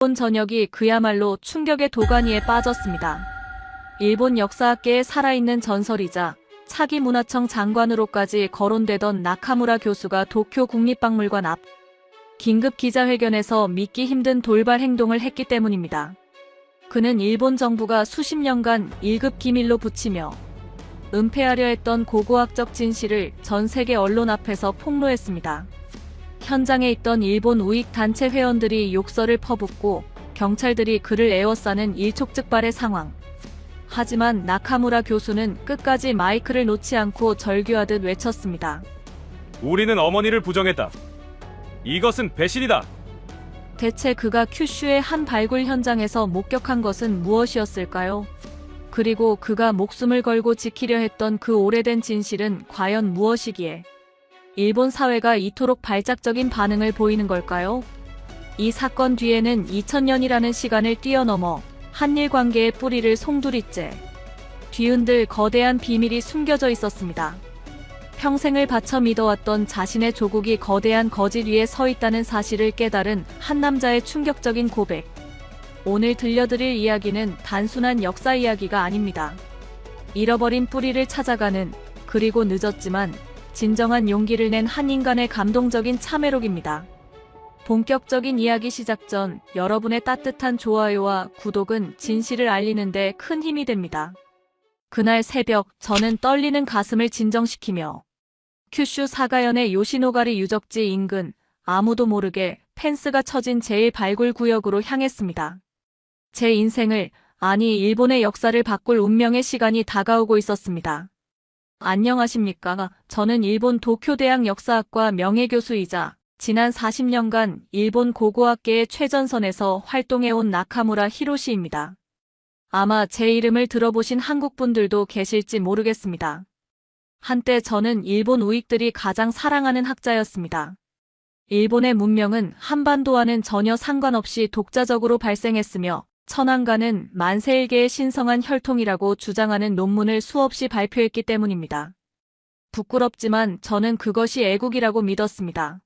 일본 전역이 그야말로 충격의 도가니에 빠졌습니다. 일본 역사학계에 살아있는 전설이자 차기 문화청 장관으로까지 거론되던 나카무라 교수가 도쿄 국립박물관 앞 긴급 기자회견에서 믿기 힘든 돌발 행동을 했기 때문입니다. 그는 일본 정부가 수십 년간 1급 기밀로 붙이며 은폐하려 했던 고고학적 진실을 전 세계 언론 앞에서 폭로했습니다. 현장에 있던 일본 우익 단체 회원들이 욕설을 퍼붓고 경찰들이 그를 에워싸는 일촉즉발의 상황. 하지만 나카무라 교수는 끝까지 마이크를 놓지 않고 절규하듯 외쳤습니다. 우리는 어머니를 부정했다. 이것은 배신이다. 대체 그가 큐슈의 한 발굴 현장에서 목격한 것은 무엇이었을까요? 그리고 그가 목숨을 걸고 지키려 했던 그 오래된 진실은 과연 무엇이기에 일본 사회가 이토록 발작적인 반응을 보이는 걸까요? 이 사건 뒤에는 2000년이라는 시간을 뛰어넘어 한일 관계의 뿌리를 송두리째 뒤흔들 거대한 비밀이 숨겨져 있었습니다. 평생을 바쳐 믿어왔던 자신의 조국이 거대한 거짓 위에 서 있다는 사실을 깨달은 한 남자의 충격적인 고백. 오늘 들려드릴 이야기는 단순한 역사 이야기가 아닙니다. 잃어버린 뿌리를 찾아가는, 그리고 늦었지만 진정한 용기를 낸 한 인간의 감동적인 참회록입니다. 본격적인 이야기 시작 전 여러분의 따뜻한 좋아요와 구독은 진실을 알리는 데 큰 힘이 됩니다. 그날 새벽 저는 떨리는 가슴을 진정시키며 큐슈 사가현의 요시노가리 유적지 인근 아무도 모르게 펜스가 쳐진 제1발굴 구역으로 향했습니다. 제 인생을, 아니 일본의 역사를 바꿀 운명의 시간이 다가오고 있었습니다. 안녕하십니까? 저는 일본 도쿄대학 역사학과 명예교수이자 지난 40년간 일본 고고학계의 최전선에서 활동해온 나카무라 히로시입니다. 아마 제 이름을 들어보신 한국분들도 계실지 모르겠습니다. 한때 저는 일본 우익들이 가장 사랑하는 학자였습니다. 일본의 문명은 한반도와는 전혀 상관없이 독자적으로 발생했으며 천황가는 만세일계의 신성한 혈통이라고 주장하는 논문을 수없이 발표했기 때문입니다. 부끄럽지만 저는 그것이 애국이라고 믿었습니다.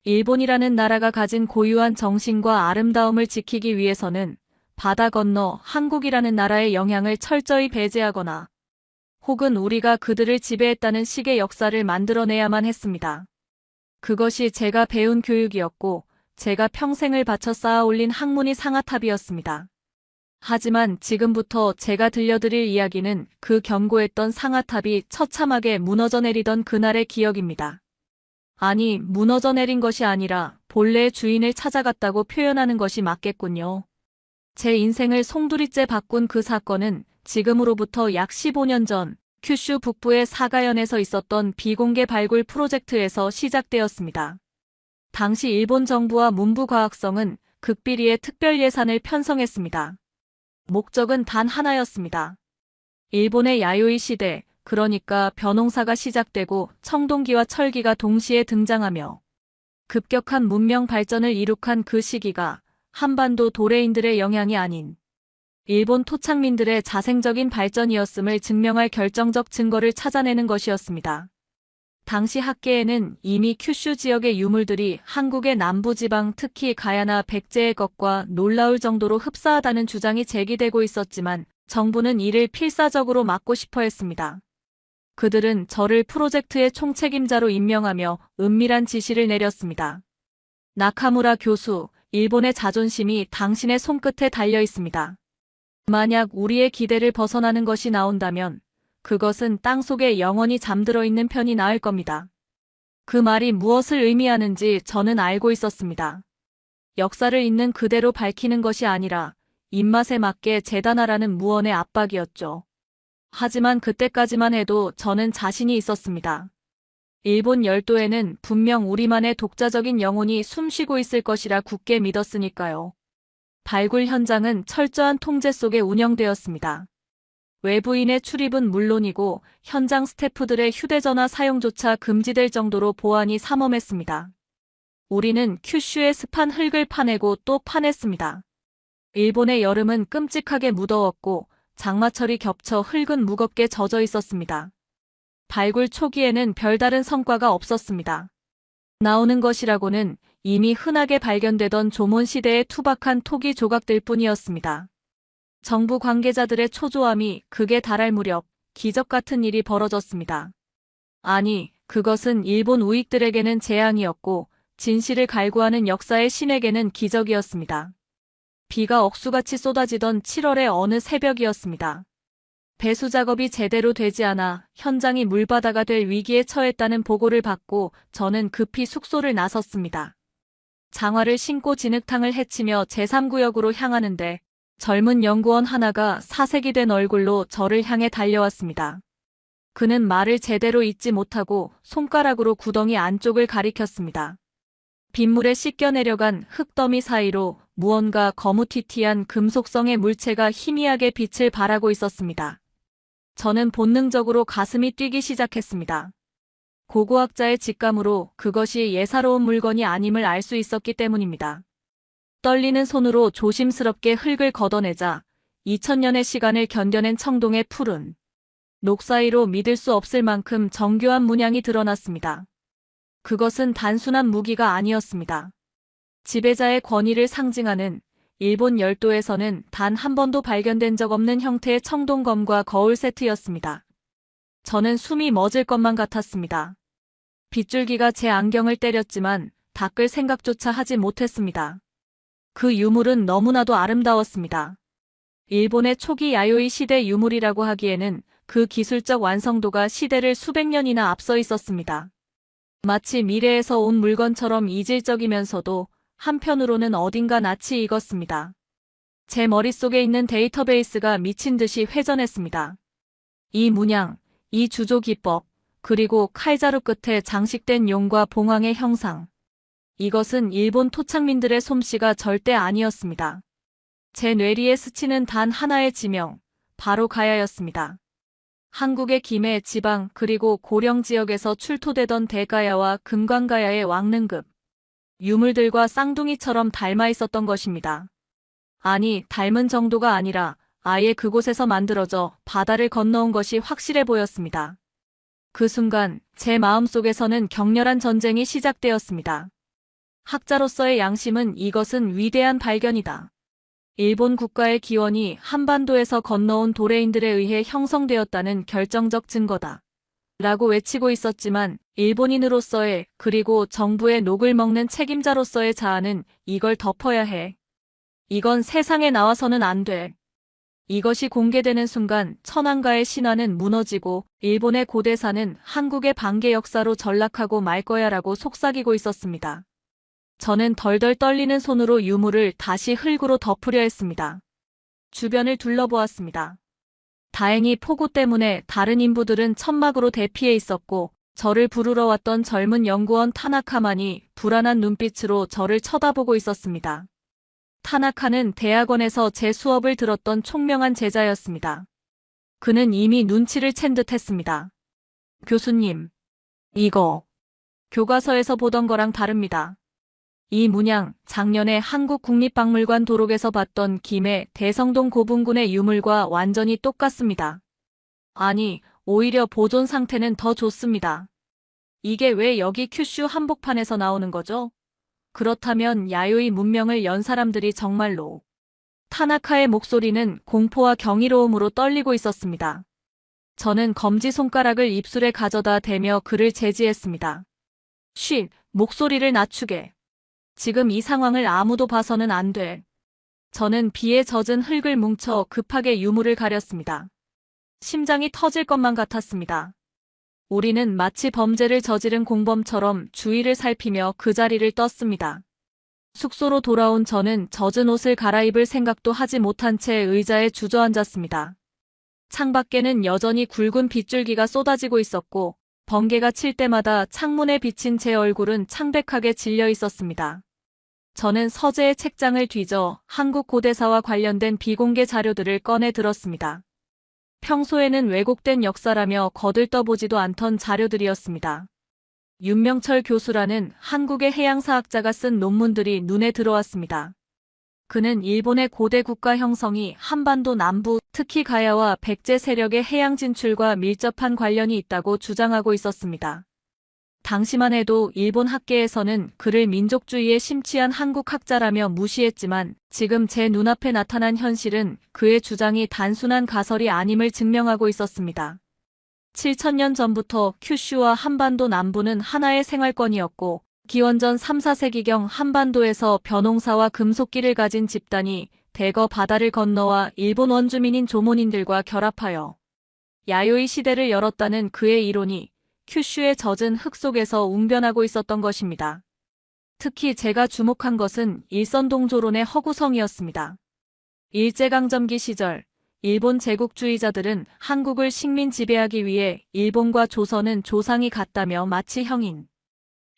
일본이라는 나라가 가진 고유한 정신과 아름다움을 지키기 위해서는 바다 건너 한국이라는 나라의 영향을 철저히 배제하거나 혹은 우리가 그들을 지배했다는 식의 역사를 만들어내야만 했습니다. 그것이 제가 배운 교육이었고 제가 평생을 바쳐 쌓아 올린 학문의 상아탑이었습니다. 하지만 지금부터 제가 들려드릴 이야기는 그 견고했던 상아탑이 처참하게 무너져 내리던 그날의 기억입니다. 아니, 무너져 내린 것이 아니라 본래의 주인을 찾아갔다고 표현하는 것이 맞겠군요. 제 인생을 송두리째 바꾼 그 사건은 지금으로부터 약 15년 전 큐슈 북부의 사가현에서 있었던 비공개 발굴 프로젝트에서 시작되었습니다. 당시 일본 정부와 문부과학성은 극비리의 특별 예산을 편성했습니다. 목적은 단 하나였습니다. 일본의 야요이 시대, 그러니까 벼농사가 시작되고 청동기와 철기가 동시에 등장하며 급격한 문명 발전을 이룩한 그 시기가 한반도 도레인들의 영향이 아닌 일본 토착민들의 자생적인 발전이었음을 증명할 결정적 증거를 찾아내는 것이었습니다. 당시 학계에는 이미 큐슈 지역의 유물들이 한국의 남부지방, 특히 가야나 백제의 것과 놀라울 정도로 흡사하다는 주장이 제기되고 있었지만 정부는 이를 필사적으로 막고 싶어 했습니다. 그들은 저를 프로젝트의 총책임자로 임명하며 은밀한 지시를 내렸습니다. 나카무라 교수, 일본의 자존심이 당신의 손끝에 달려 있습니다. 만약 우리의 기대를 벗어나는 것이 나온다면 그것은 땅속에 영원히 잠들어 있는 편이 나을 겁니다. 그 말이 무엇을 의미하는지 저는 알고 있었습니다. 역사를 있는 그대로 밝히는 것이 아니라 입맛에 맞게 재단하라는 무언의 압박이었죠. 하지만 그때까지만 해도 저는 자신이 있었습니다. 일본 열도에는 분명 우리만의 독자적인 영혼이 숨쉬고 있을 것이라 굳게 믿었으니까요. 발굴 현장은 철저한 통제 속에 운영되었습니다. 외부인의 출입은 물론이고 현장 스태프들의 휴대전화 사용조차 금지될 정도로 보안이 삼엄했습니다. 우리는 큐슈의 습한 흙을 파내고 또 파냈습니다. 일본의 여름은 끔찍하게 무더웠고 장마철이 겹쳐 흙은 무겁게 젖어 있었습니다. 발굴 초기에는 별다른 성과가 없었습니다. 나오는 것이라고는 이미 흔하게 발견되던 조몬 시대의 투박한 토기 조각들 뿐이었습니다. 정부 관계자들의 초조함이 극에 달할 무렵 기적 같은 일이 벌어졌습니다. 아니, 그것은 일본 우익들에게는 재앙이었고 진실을 갈구하는 역사의 신에게는 기적이었습니다. 비가 억수같이 쏟아지던 7월의 어느 새벽이었습니다. 배수 작업이 제대로 되지 않아 현장이 물바다가 될 위기에 처했다는 보고를 받고 저는 급히 숙소를 나섰습니다. 장화를 신고 진흙탕을 헤치며 제3구역으로 향하는데 젊은 연구원 하나가 사색이 된 얼굴로 저를 향해 달려왔습니다. 그는 말을 제대로 잇지 못하고 손가락으로 구덩이 안쪽을 가리켰습니다. 빗물에 씻겨 내려간 흙더미 사이로 무언가 거무튀튀한 금속성의 물체가 희미하게 빛을 발하고 있었습니다. 저는 본능적으로 가슴이 뛰기 시작했습니다. 고고학자의 직감으로 그것이 예사로운 물건이 아님을 알 수 있었기 때문입니다. 떨리는 손으로 조심스럽게 흙을 걷어내자 2000년의 시간을 견뎌낸 청동의 푸른 녹 사이로 믿을 수 없을 만큼 정교한 문양이 드러났습니다. 그것은 단순한 무기가 아니었습니다. 지배자의 권위를 상징하는 일본 열도에서는 단 한 번도 발견된 적 없는 형태의 청동검과 거울 세트였습니다. 저는 숨이 멎을 것만 같았습니다. 빗줄기가 제 안경을 때렸지만 닦을 생각조차 하지 못했습니다. 그 유물은 너무나도 아름다웠습니다. 일본의 초기 야요이 시대 유물이라고 하기에는 그 기술적 완성도가 시대를 수백 년이나 앞서 있었습니다. 마치 미래에서 온 물건처럼 이질적이면서도 한편으로는 어딘가 낯이 익었습니다. 제 머릿속에 있는 데이터베이스가 미친 듯이 회전했습니다. 이 문양, 이 주조 기법, 그리고 칼자루 끝에 장식된 용과 봉황의 형상. 이것은 일본 토착민들의 솜씨가 절대 아니었습니다. 제 뇌리에 스치는 단 하나의 지명, 바로 가야였습니다. 한국의 김해, 지방, 그리고 고령 지역에서 출토되던 대가야와 금광가야의 왕릉급. 유물들과 쌍둥이처럼 닮아 있었던 것입니다. 아니, 닮은 정도가 아니라 아예 그곳에서 만들어져 바다를 건너온 것이 확실해 보였습니다. 그 순간 제 마음속에서는 격렬한 전쟁이 시작되었습니다. 학자로서의 양심은 이것은 위대한 발견이다. 일본 국가의 기원이 한반도에서 건너온 도레인들에 의해 형성되었다는 결정적 증거다. 라고 외치고 있었지만 일본인으로서의 그리고 정부의 녹을 먹는 책임자로서의 자아는 이걸 덮어야 해. 이건 세상에 나와서는 안 돼. 이것이 공개되는 순간 천황가의 신화는 무너지고 일본의 고대사는 한국의 반개 역사로 전락하고 말 거야라고 속삭이고 있었습니다. 저는 덜덜 떨리는 손으로 유물을 다시 흙으로 덮으려 했습니다. 주변을 둘러보았습니다. 다행히 폭우 때문에 다른 인부들은 천막으로 대피해 있었고 저를 부르러 왔던 젊은 연구원 타나카만이 불안한 눈빛으로 저를 쳐다보고 있었습니다. 타나카는 대학원에서 제 수업을 들었던 총명한 제자였습니다. 그는 이미 눈치를 챈 듯 했습니다. 교수님, 이거 교과서에서 보던 거랑 다릅니다. 이 문양, 작년에 한국국립박물관 도록에서 봤던 김해 대성동 고분군의 유물과 완전히 똑같습니다. 아니, 오히려 보존 상태는 더 좋습니다. 이게 왜 여기 큐슈 한복판에서 나오는 거죠? 그렇다면 야요이 문명을 연 사람들이 정말로... 타나카의 목소리는 공포와 경이로움으로 떨리고 있었습니다. 저는 검지손가락을 입술에 가져다 대며 그를 제지했습니다. 쉿, 목소리를 낮추게. 지금 이 상황을 아무도 봐서는 안 돼. 저는 비에 젖은 흙을 뭉쳐 급하게 유물을 가렸습니다. 심장이 터질 것만 같았습니다. 우리는 마치 범죄를 저지른 공범처럼 주위를 살피며 그 자리를 떴습니다. 숙소로 돌아온 저는 젖은 옷을 갈아입을 생각도 하지 못한 채 의자에 주저앉았습니다. 창밖에는 여전히 굵은 빗줄기가 쏟아지고 있었고 번개가 칠 때마다 창문에 비친 제 얼굴은 창백하게 질려 있었습니다. 저는 서재의 책장을 뒤져 한국 고대사와 관련된 비공개 자료들을 꺼내 들었습니다. 평소에는 왜곡된 역사라며 거들떠보지도 않던 자료들이었습니다. 윤명철 교수라는 한국의 해양사학자가 쓴 논문들이 눈에 들어왔습니다. 그는 일본의 고대 국가 형성이 한반도 남부, 특히 가야와 백제 세력의 해양 진출과 밀접한 관련이 있다고 주장하고 있었습니다. 당시만 해도 일본 학계에서는 그를 민족주의에 심취한 한국 학자라며 무시했지만 지금 제 눈앞에 나타난 현실은 그의 주장이 단순한 가설이 아님을 증명하고 있었습니다. 7천년 전부터 큐슈와 한반도 남부는 하나의 생활권이었고 기원전 3, 4세기경 한반도에서 벼농사와 금속기를 가진 집단이 대거 바다를 건너와 일본 원주민인 조몬인들과 결합하여 야요이 시대를 열었다는 그의 이론이 큐슈의 젖은 흙 속에서 웅변하고 있었던 것입니다. 특히 제가 주목한 것은 일선동조론의 허구성이었습니다. 일제강점기 시절 일본 제국주의자들은 한국을 식민 지배하기 위해 일본과 조선은 조상이 같다며 마치 형인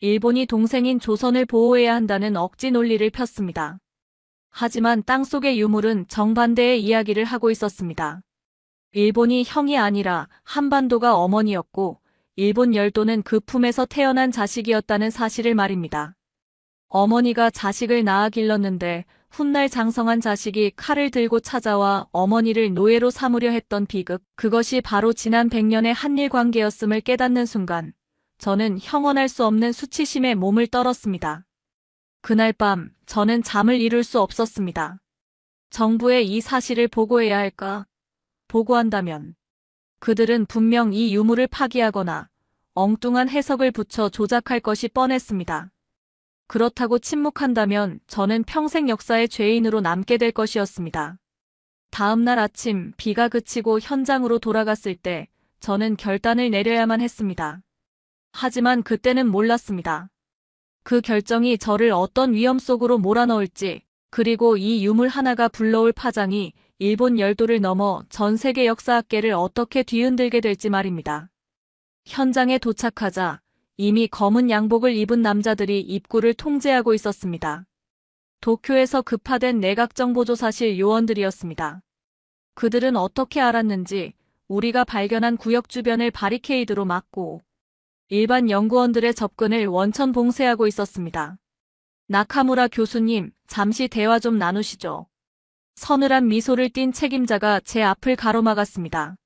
일본이 동생인 조선을 보호해야 한다는 억지 논리를 폈습니다. 하지만 땅속의 유물은 정반대의 이야기를 하고 있었습니다. 일본이 형이 아니라 한반도가 어머니였고 일본 열도는 그 품에서 태어난 자식이었다는 사실을 말입니다. 어머니가 자식을 낳아 길렀는데 훗날 장성한 자식이 칼을 들고 찾아와 어머니를 노예로 삼으려 했던 비극, 그것이 바로 지난 100년의 한일 관계였음을 깨닫는 순간 저는 형언할 수 없는 수치심에 몸을 떨었습니다. 그날 밤 저는 잠을 이룰 수 없었습니다. 정부에 이 사실을 보고해야 할까? 보고한다면 그들은 분명 이 유물을 파기하거나 엉뚱한 해석을 붙여 조작할 것이 뻔했습니다. 그렇다고 침묵한다면 저는 평생 역사의 죄인으로 남게 될 것이었습니다. 다음 날 아침 비가 그치고 현장으로 돌아갔을 때 저는 결단을 내려야만 했습니다. 하지만 그때는 몰랐습니다. 그 결정이 저를 어떤 위험 속으로 몰아넣을지, 그리고 이 유물 하나가 불러올 파장이 일본 열도를 넘어 전 세계 역사학계를 어떻게 뒤흔들게 될지 말입니다. 현장에 도착하자 이미 검은 양복을 입은 남자들이 입구를 통제하고 있었습니다. 도쿄에서 급파된 내각정보조사실 요원들이었습니다. 그들은 어떻게 알았는지 우리가 발견한 구역 주변을 바리케이드로 막고 일반 연구원들의 접근을 원천 봉쇄하고 있었습니다. 나카무라 교수님, 잠시 대화 좀 나누시죠. 서늘한 미소를 띤 책임자가 제 앞을 가로막았습니다.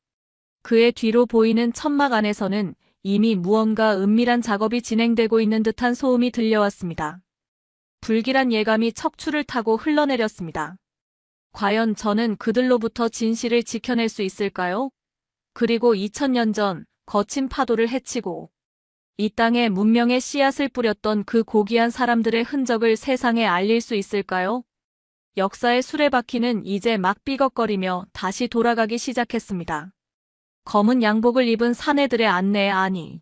그의 뒤로 보이는 천막 안에서는 이미 무언가 은밀한 작업이 진행되고 있는 듯한 소음이 들려왔습니다. 불길한 예감이 척추를 타고 흘러내렸습니다. 과연 저는 그들로부터 진실을 지켜낼 수 있을까요? 그리고 2000년 전 거친 파도를 헤치고 이 땅에 문명의 씨앗을 뿌렸던 그 고귀한 사람들의 흔적을 세상에 알릴 수 있을까요? 역사의 수레바퀴는 이제 막 삐걱거리며 다시 돌아가기 시작했습니다. 검은 양복을 입은 사내들의 안내에 아니,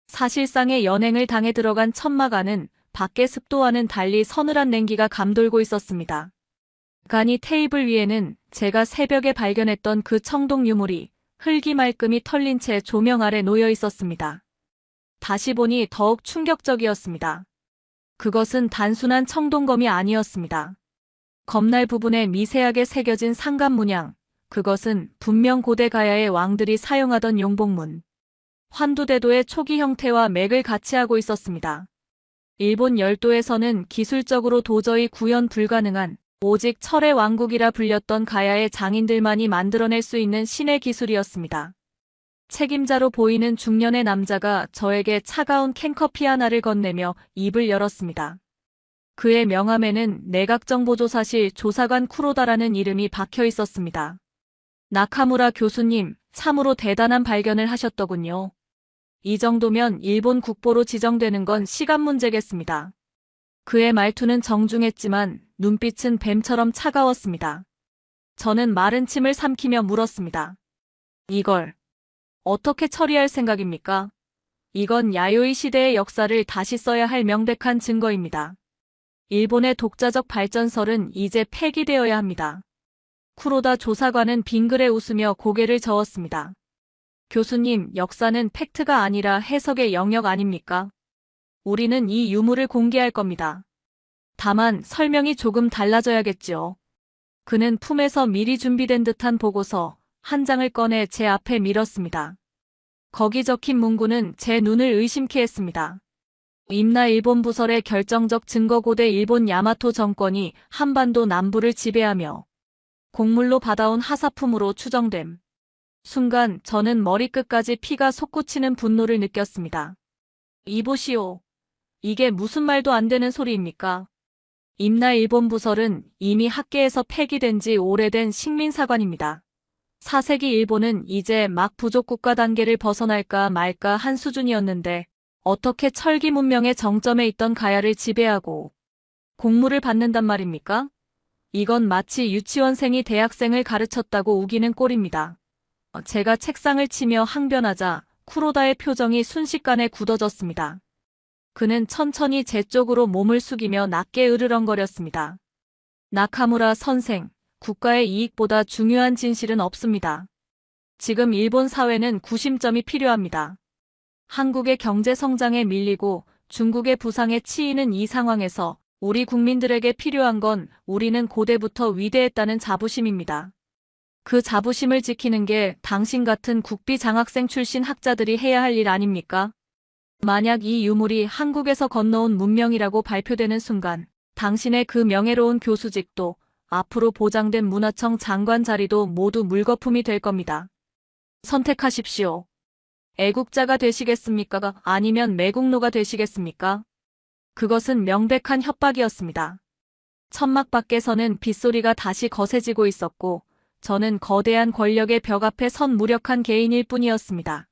사실상의 연행을 당해 들어간 천막 안은 밖의 습도와는 달리 서늘한 냉기가 감돌고 있었습니다. 간이 테이블 위에는 제가 새벽에 발견했던 그 청동 유물이 흙이 말끔히 털린 채 조명 아래 놓여 있었습니다. 다시 보니 더욱 충격적이었습니다. 그것은 단순한 청동검이 아니었습니다. 검날 부분에 미세하게 새겨진 상감 문양, 그것은 분명 고대 가야의 왕들이 사용하던 용복문. 환두대도의 초기 형태와 맥을 같이 하고 있었습니다. 일본 열도에서는 기술적으로 도저히 구현 불가능한 오직 철의 왕국이라 불렸던 가야의 장인들만이 만들어낼 수 있는 신의 기술이었습니다. 책임자로 보이는 중년의 남자가 저에게 차가운 캔커피 하나를 건네며 입을 열었습니다. 그의 명함에는 내각정보조사실 조사관 쿠로다라는 이름이 박혀 있었습니다. 나카무라 교수님, 참으로 대단한 발견을 하셨더군요. 이 정도면 일본 국보로 지정되는 건 시간 문제겠습니다. 그의 말투는 정중했지만 눈빛은 뱀처럼 차가웠습니다. 저는 마른 침을 삼키며 물었습니다. 이걸 어떻게 처리할 생각입니까? 이건 야요이 시대의 역사를 다시 써야 할 명백한 증거입니다. 일본의 독자적 발전설은 이제 폐기되어야 합니다. 쿠로다 조사관은 빙그레 웃으며 고개를 저었습니다. 교수님, 역사는 팩트가 아니라 해석의 영역 아닙니까? 우리는 이 유물을 공개할 겁니다. 다만 설명이 조금 달라져야겠지요. 그는 품에서 미리 준비된 듯한 보고서 한 장을 꺼내 제 앞에 밀었습니다. 거기 적힌 문구는 제 눈을 의심케 했습니다. 임나 일본 부설의 결정적 증거 고대 일본 야마토 정권이 한반도 남부를 지배하며 곡물로 받아온 하사품으로 추정됨. 순간 저는 머리끝까지 피가 솟구치는 분노를 느꼈습니다. 이보시오. 이게 무슨 말도 안 되는 소리입니까? 임나 일본 부설은 이미 학계에서 폐기된 지 오래된 식민사관입니다. 4세기 일본은 이제 막 부족국가 단계를 벗어날까 말까 한 수준이었는데 어떻게 철기 문명의 정점에 있던 가야를 지배하고 공물을 받는단 말입니까? 이건 마치 유치원생이 대학생을 가르쳤다고 우기는 꼴입니다. 제가 책상을 치며 항변하자 쿠로다의 표정이 순식간에 굳어졌습니다. 그는 천천히 제 쪽으로 몸을 숙이며 낮게 으르렁거렸습니다. 나카무라 선생, 국가의 이익보다 중요한 진실은 없습니다. 지금 일본 사회는 구심점이 필요합니다. 한국의 경제 성장에 밀리고 중국의 부상에 치이는 이 상황에서 우리 국민들에게 필요한 건 우리는 고대부터 위대했다는 자부심입니다. 그 자부심을 지키는 게 당신 같은 국비 장학생 출신 학자들이 해야 할 일 아닙니까? 만약 이 유물이 한국에서 건너온 문명이라고 발표되는 순간 당신의 그 명예로운 교수직도 앞으로 보장된 문화청 장관 자리도 모두 물거품이 될 겁니다. 선택하십시오. 애국자가 되시겠습니까? 아니면 매국노가 되시겠습니까? 그것은 명백한 협박이었습니다. 천막 밖에서는 빗소리가 다시 거세지고 있었고 저는 거대한 권력의 벽 앞에 선 무력한 개인일 뿐이었습니다.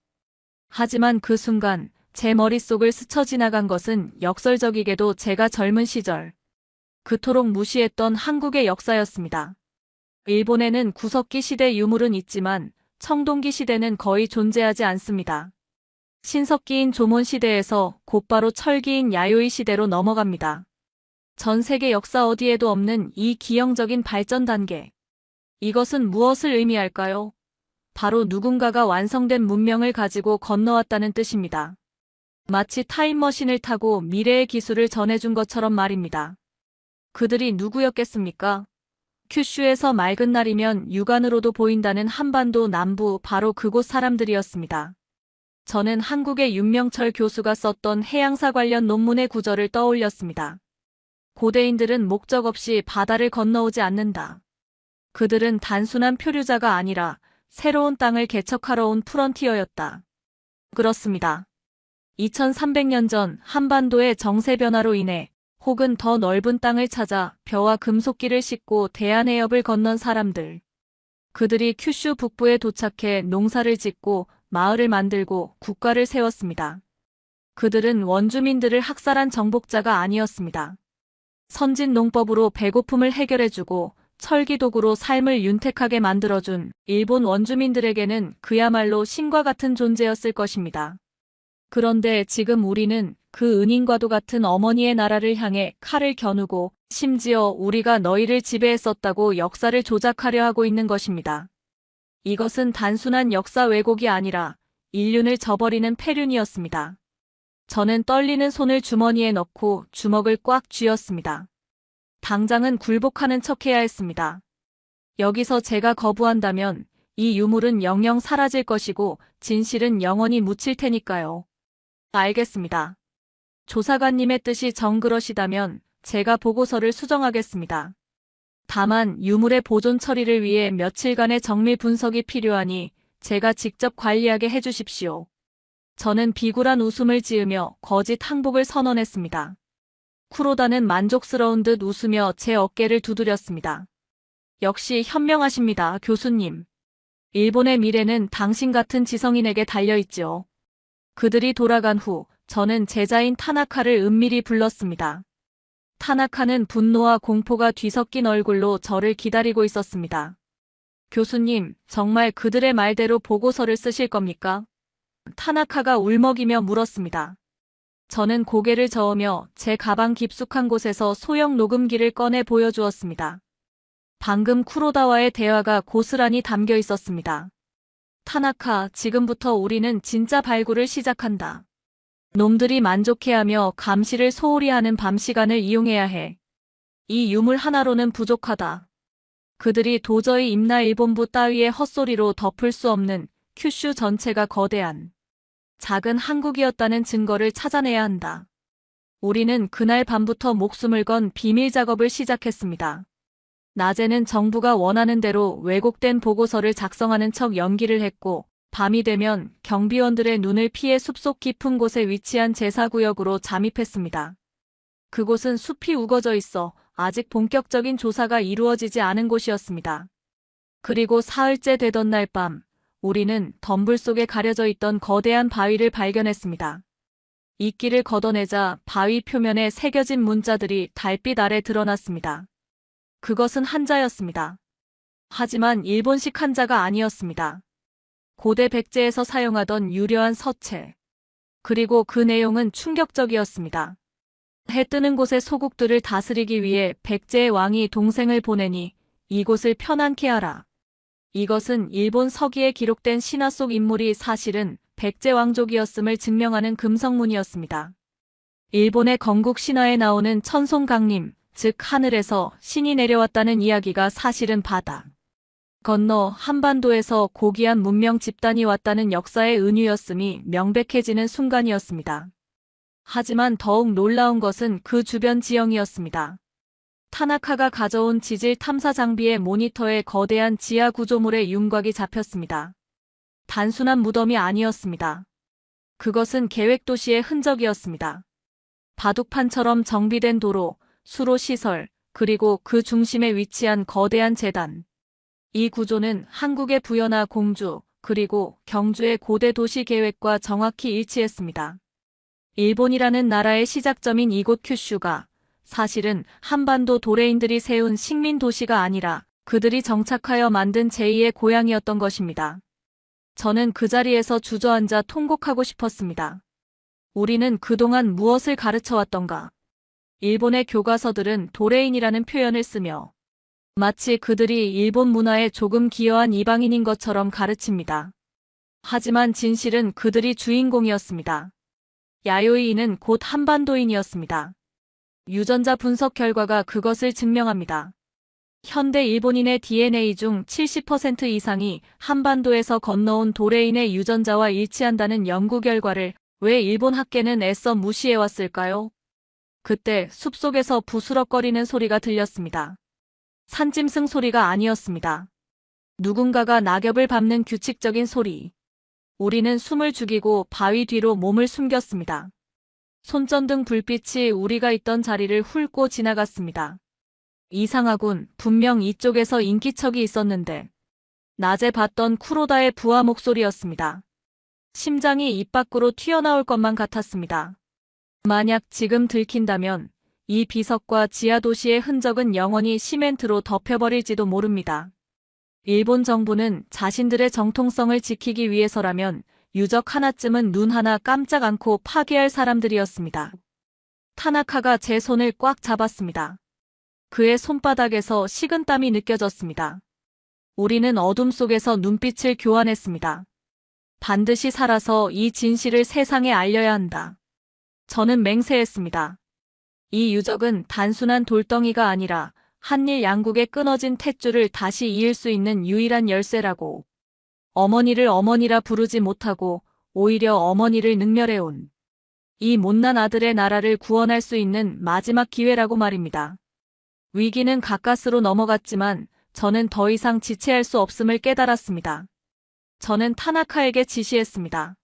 하지만 그 순간 제 머릿속을 스쳐 지나간 것은 역설적이게도 제가 젊은 시절 그토록 무시했던 한국의 역사였습니다. 일본에는 구석기 시대 유물은 있지만 청동기 시대는 거의 존재하지 않습니다. 신석기인 조몬 시대에서 곧바로 철기인 야요이 시대로 넘어갑니다. 전 세계 역사 어디에도 없는 이 기형적인 발전 단계. 이것은 무엇을 의미할까요? 바로 누군가가 완성된 문명을 가지고 건너왔다는 뜻입니다. 마치 타임머신을 타고 미래의 기술을 전해준 것처럼 말입니다. 그들이 누구였겠습니까? 큐슈에서 맑은 날이면 육안으로도 보인다는 한반도 남부 바로 그곳 사람들이었습니다. 저는 한국의 윤명철 교수가 썼던 해양사 관련 논문의 구절을 떠올렸습니다. 고대인들은 목적 없이 바다를 건너오지 않는다. 그들은 단순한 표류자가 아니라 새로운 땅을 개척하러 온 프런티어였다. 그렇습니다. 2300년 전 한반도의 정세 변화로 인해 혹은 더 넓은 땅을 찾아 벼와 금속기를 싣고 대한해협을 건넌 사람들. 그들이 큐슈 북부에 도착해 농사를 짓고 마을을 만들고 국가를 세웠습니다. 그들은 원주민들을 학살한 정복자가 아니었습니다. 선진 농법으로 배고픔을 해결해주고 철기도구로 삶을 윤택하게 만들어준 일본 원주민들에게는 그야말로 신과 같은 존재였을 것입니다. 그런데 지금 우리는 그 은인과도 같은 어머니의 나라를 향해 칼을 겨누고 심지어 우리가 너희를 지배했었다고 역사를 조작하려 하고 있는 것입니다. 이것은 단순한 역사 왜곡이 아니라 인륜을 저버리는 폐륜이었습니다. 저는 떨리는 손을 주머니에 넣고 주먹을 꽉 쥐었습니다. 당장은 굴복하는 척해야 했습니다. 여기서 제가 거부한다면 이 유물은 영영 사라질 것이고 진실은 영원히 묻힐 테니까요. 알겠습니다. 조사관님의 뜻이 정그러시다면 제가 보고서를 수정하겠습니다. 다만 유물의 보존 처리를 위해 며칠간의 정밀 분석이 필요하니 제가 직접 관리하게 해주십시오. 저는 비굴한 웃음을 지으며 거짓 항복을 선언했습니다. 쿠로다는 만족스러운 듯 웃으며 제 어깨를 두드렸습니다. 역시 현명하십니다, 교수님. 일본의 미래는 당신 같은 지성인에게 달려있지요. 그들이 돌아간 후 저는 제자인 타나카를 은밀히 불렀습니다. 타나카는 분노와 공포가 뒤섞인 얼굴로 저를 기다리고 있었습니다. 교수님, 정말 그들의 말대로 보고서를 쓰실 겁니까? 타나카가 울먹이며 물었습니다. 저는 고개를 저으며 제 가방 깊숙한 곳에서 소형 녹음기를 꺼내 보여주었습니다. 방금 쿠로다와의 대화가 고스란히 담겨 있었습니다. 타나카, 지금부터 우리는 진짜 발굴을 시작한다. 놈들이 만족해하며 감시를 소홀히 하는 밤 시간을 이용해야 해. 이 유물 하나로는 부족하다. 그들이 도저히 임나 일본부 따위의 헛소리로 덮을 수 없는 큐슈 전체가 거대한 작은 한국이었다는 증거를 찾아내야 한다. 우리는 그날 밤부터 목숨을 건 비밀 작업을 시작했습니다. 낮에는 정부가 원하는 대로 왜곡된 보고서를 작성하는 척 연기를 했고 밤이 되면 경비원들의 눈을 피해 숲속 깊은 곳에 위치한 제사구역으로 잠입했습니다. 그곳은 숲이 우거져 있어 아직 본격적인 조사가 이루어지지 않은 곳이었습니다. 그리고 사흘째 되던 날 밤, 우리는 덤불 속에 가려져 있던 거대한 바위를 발견했습니다. 이끼를 걷어내자 바위 표면에 새겨진 문자들이 달빛 아래 드러났습니다. 그것은 한자였습니다. 하지만 일본식 한자가 아니었습니다. 고대 백제에서 사용하던 유려한 서체. 그리고 그 내용은 충격적이었습니다. 해 뜨는 곳의 소국들을 다스리기 위해 백제의 왕이 동생을 보내니 이곳을 편안케 하라. 이것은 일본 서기에 기록된 신화 속 인물이 사실은 백제 왕족이었음을 증명하는 금성문이었습니다. 일본의 건국 신화에 나오는 천송강림, 즉 하늘에서 신이 내려왔다는 이야기가 사실은 바다 건너 한반도에서 고귀한 문명 집단이 왔다는 역사의 은유였음이 명백해지는 순간이었습니다. 하지만 더욱 놀라운 것은 그 주변 지형이었습니다. 타나카가 가져온 지질 탐사 장비의 모니터에 거대한 지하 구조물의 윤곽이 잡혔습니다. 단순한 무덤이 아니었습니다. 그것은 계획도시의 흔적이었습니다. 바둑판처럼 정비된 도로, 수로 시설, 그리고 그 중심에 위치한 거대한 재단. 이 구조는 한국의 부여나 공주, 그리고 경주의 고대 도시 계획과 정확히 일치했습니다. 일본이라는 나라의 시작점인 이곳 큐슈가 사실은 한반도 도레인들이 세운 식민 도시가 아니라 그들이 정착하여 만든 제2의 고향이었던 것입니다. 저는 그 자리에서 주저앉아 통곡하고 싶었습니다. 우리는 그동안 무엇을 가르쳐왔던가? 일본의 교과서들은 도레인이라는 표현을 쓰며 마치 그들이 일본 문화에 조금 기여한 이방인인 것처럼 가르칩니다. 하지만 진실은 그들이 주인공이었습니다. 야요이인은 곧 한반도인이었습니다. 유전자 분석 결과가 그것을 증명합니다. 현대 일본인의 DNA 중 70% 이상이 한반도에서 건너온 도레인의 유전자와 일치한다는 연구 결과를 왜 일본 학계는 애써 무시해왔을까요? 그때 숲속에서 부스럭거리는 소리가 들렸습니다. 산짐승 소리가 아니었습니다. 누군가가 낙엽을 밟는 규칙적인 소리. 우리는 숨을 죽이고 바위 뒤로 몸을 숨겼습니다. 손전등 불빛이 우리가 있던 자리를 훑고 지나갔습니다. 이상하군. 분명 이쪽에서 인기척이 있었는데. 낮에 봤던 쿠로다의 부하 목소리였습니다. 심장이 입 밖으로 튀어나올 것만 같았습니다. 만약 지금 들킨다면 이 비석과 지하도시의 흔적은 영원히 시멘트로 덮여버릴지도 모릅니다. 일본 정부는 자신들의 정통성을 지키기 위해서라면 유적 하나쯤은 눈 하나 깜짝 않고 파괴할 사람들이었습니다. 타나카가 제 손을 꽉 잡았습니다. 그의 손바닥에서 식은땀이 느껴졌습니다. 우리는 어둠 속에서 눈빛을 교환했습니다. 반드시 살아서 이 진실을 세상에 알려야 한다. 저는 맹세했습니다. 이 유적은 단순한 돌덩이가 아니라 한일 양국의 끊어진 탯줄을 다시 이을 수 있는 유일한 열쇠라고. 어머니를 어머니라 부르지 못하고 오히려 어머니를 능멸해온 이 못난 아들의 나라를 구원할 수 있는 마지막 기회라고 말입니다. 위기는 가까스로 넘어갔지만 저는 더 이상 지체할 수 없음을 깨달았습니다. 저는 타나카에게 지시했습니다.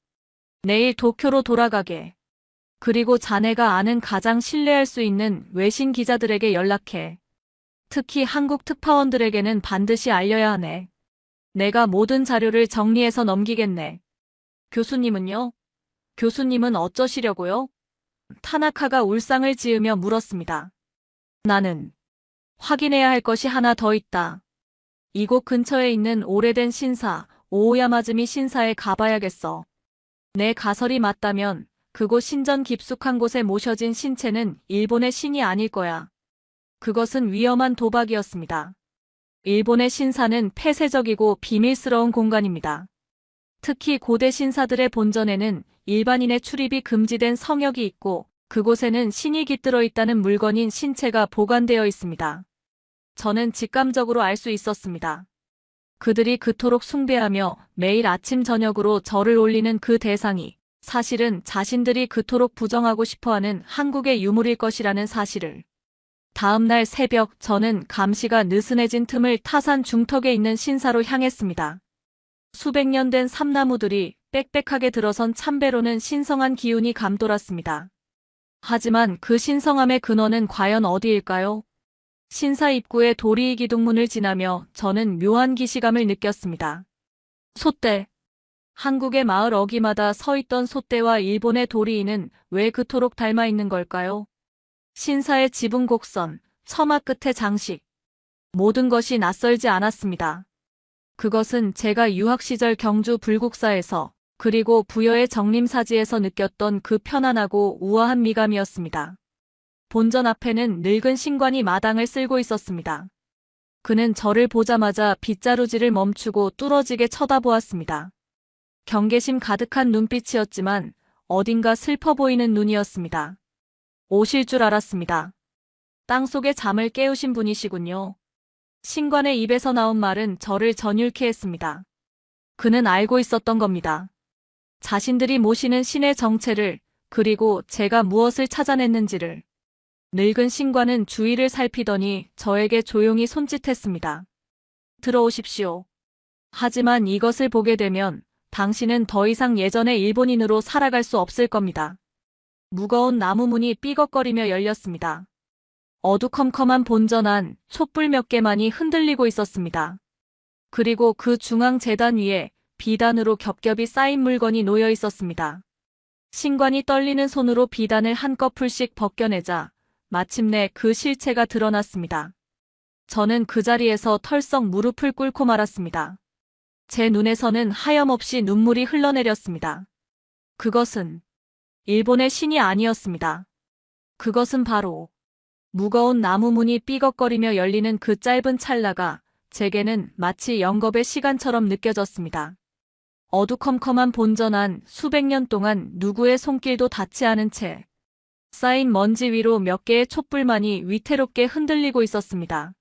내일 도쿄로 돌아가게. 그리고 자네가 아는 가장 신뢰할 수 있는 외신 기자들에게 연락해. 특히 한국 특파원들에게는 반드시 알려야 하네. 내가 모든 자료를 정리해서 넘기겠네. 교수님은요? 교수님은 어쩌시려고요? 타나카가 울상을 지으며 물었습니다. 나는 확인해야 할 것이 하나 더 있다. 이곳 근처에 있는 오래된 신사, 오오야마즈미 신사에 가봐야겠어. 내 가설이 맞다면 그곳 신전 깊숙한 곳에 모셔진 신체는 일본의 신이 아닐 거야. 그것은 위험한 도박이었습니다. 일본의 신사는 폐쇄적이고 비밀스러운 공간입니다. 특히 고대 신사들의 본전에는 일반인의 출입이 금지된 성역이 있고 그곳에는 신이 깃들어 있다는 물건인 신체가 보관되어 있습니다. 저는 직감적으로 알 수 있었습니다. 그들이 그토록 숭배하며 매일 아침 저녁으로 절을 올리는 그 대상이 사실은 자신들이 그토록 부정하고 싶어하는 한국의 유물일 것이라는 사실을. 다음 날 새벽 저는 감시가 느슨해진 틈을 타산 중턱에 있는 신사로 향했습니다. 수백 년 된 삼나무들이 빽빽하게 들어선 참배로는 신성한 기운이 감돌았습니다. 하지만 그 신성함의 근원은 과연 어디일까요? 신사 입구의 도리이 기둥문을 지나며 저는 묘한 기시감을 느꼈습니다. 솥대. 한국의 마을 어귀마다 서 있던 솥대와 일본의 도리이는 왜 그토록 닮아 있는 걸까요? 신사의 지붕 곡선, 처마 끝의 장식. 모든 것이 낯설지 않았습니다. 그것은 제가 유학 시절 경주 불국사에서 그리고 부여의 정림사지에서 느꼈던 그 편안하고 우아한 미감이었습니다. 본전 앞에는 늙은 신관이 마당을 쓸고 있었습니다. 그는 저를 보자마자 빗자루질을 멈추고 뚫어지게 쳐다보았습니다. 경계심 가득한 눈빛이었지만 어딘가 슬퍼 보이는 눈이었습니다. 오실 줄 알았습니다. 땅속의 잠을 깨우신 분이시군요. 신관의 입에서 나온 말은 저를 전율케 했습니다. 그는 알고 있었던 겁니다. 자신들이 모시는 신의 정체를, 그리고 제가 무엇을 찾아냈는지를. 늙은 신관은 주위를 살피더니 저에게 조용히 손짓했습니다. 들어오십시오. 하지만 이것을 보게 되면 당신은 더 이상 예전의 일본인으로 살아갈 수 없을 겁니다. 무거운 나무 문이 삐걱거리며 열렸습니다. 어두컴컴한 본전 안 촛불 몇 개만이 흔들리고 있었습니다. 그리고 그 중앙 재단 위에 비단으로 겹겹이 쌓인 물건이 놓여 있었습니다. 신관이 떨리는 손으로 비단을 한꺼풀씩 벗겨내자 마침내 그 실체가 드러났습니다. 저는 그 자리에서 털썩 무릎을 꿇고 말았습니다. 제 눈에서는 하염없이 눈물이 흘러내렸습니다. 그것은 일본의 신이 아니었습니다. 그것은 바로 무거운 나무 문이 삐걱거리며 열리는 그 짧은 찰나가 제게는 마치 영겁의 시간처럼 느껴졌습니다. 어두컴컴한 본전 안 수백 년 동안 누구의 손길도 닿지 않은 채 쌓인 먼지 위로 몇 개의 촛불만이 위태롭게 흔들리고 있었습니다.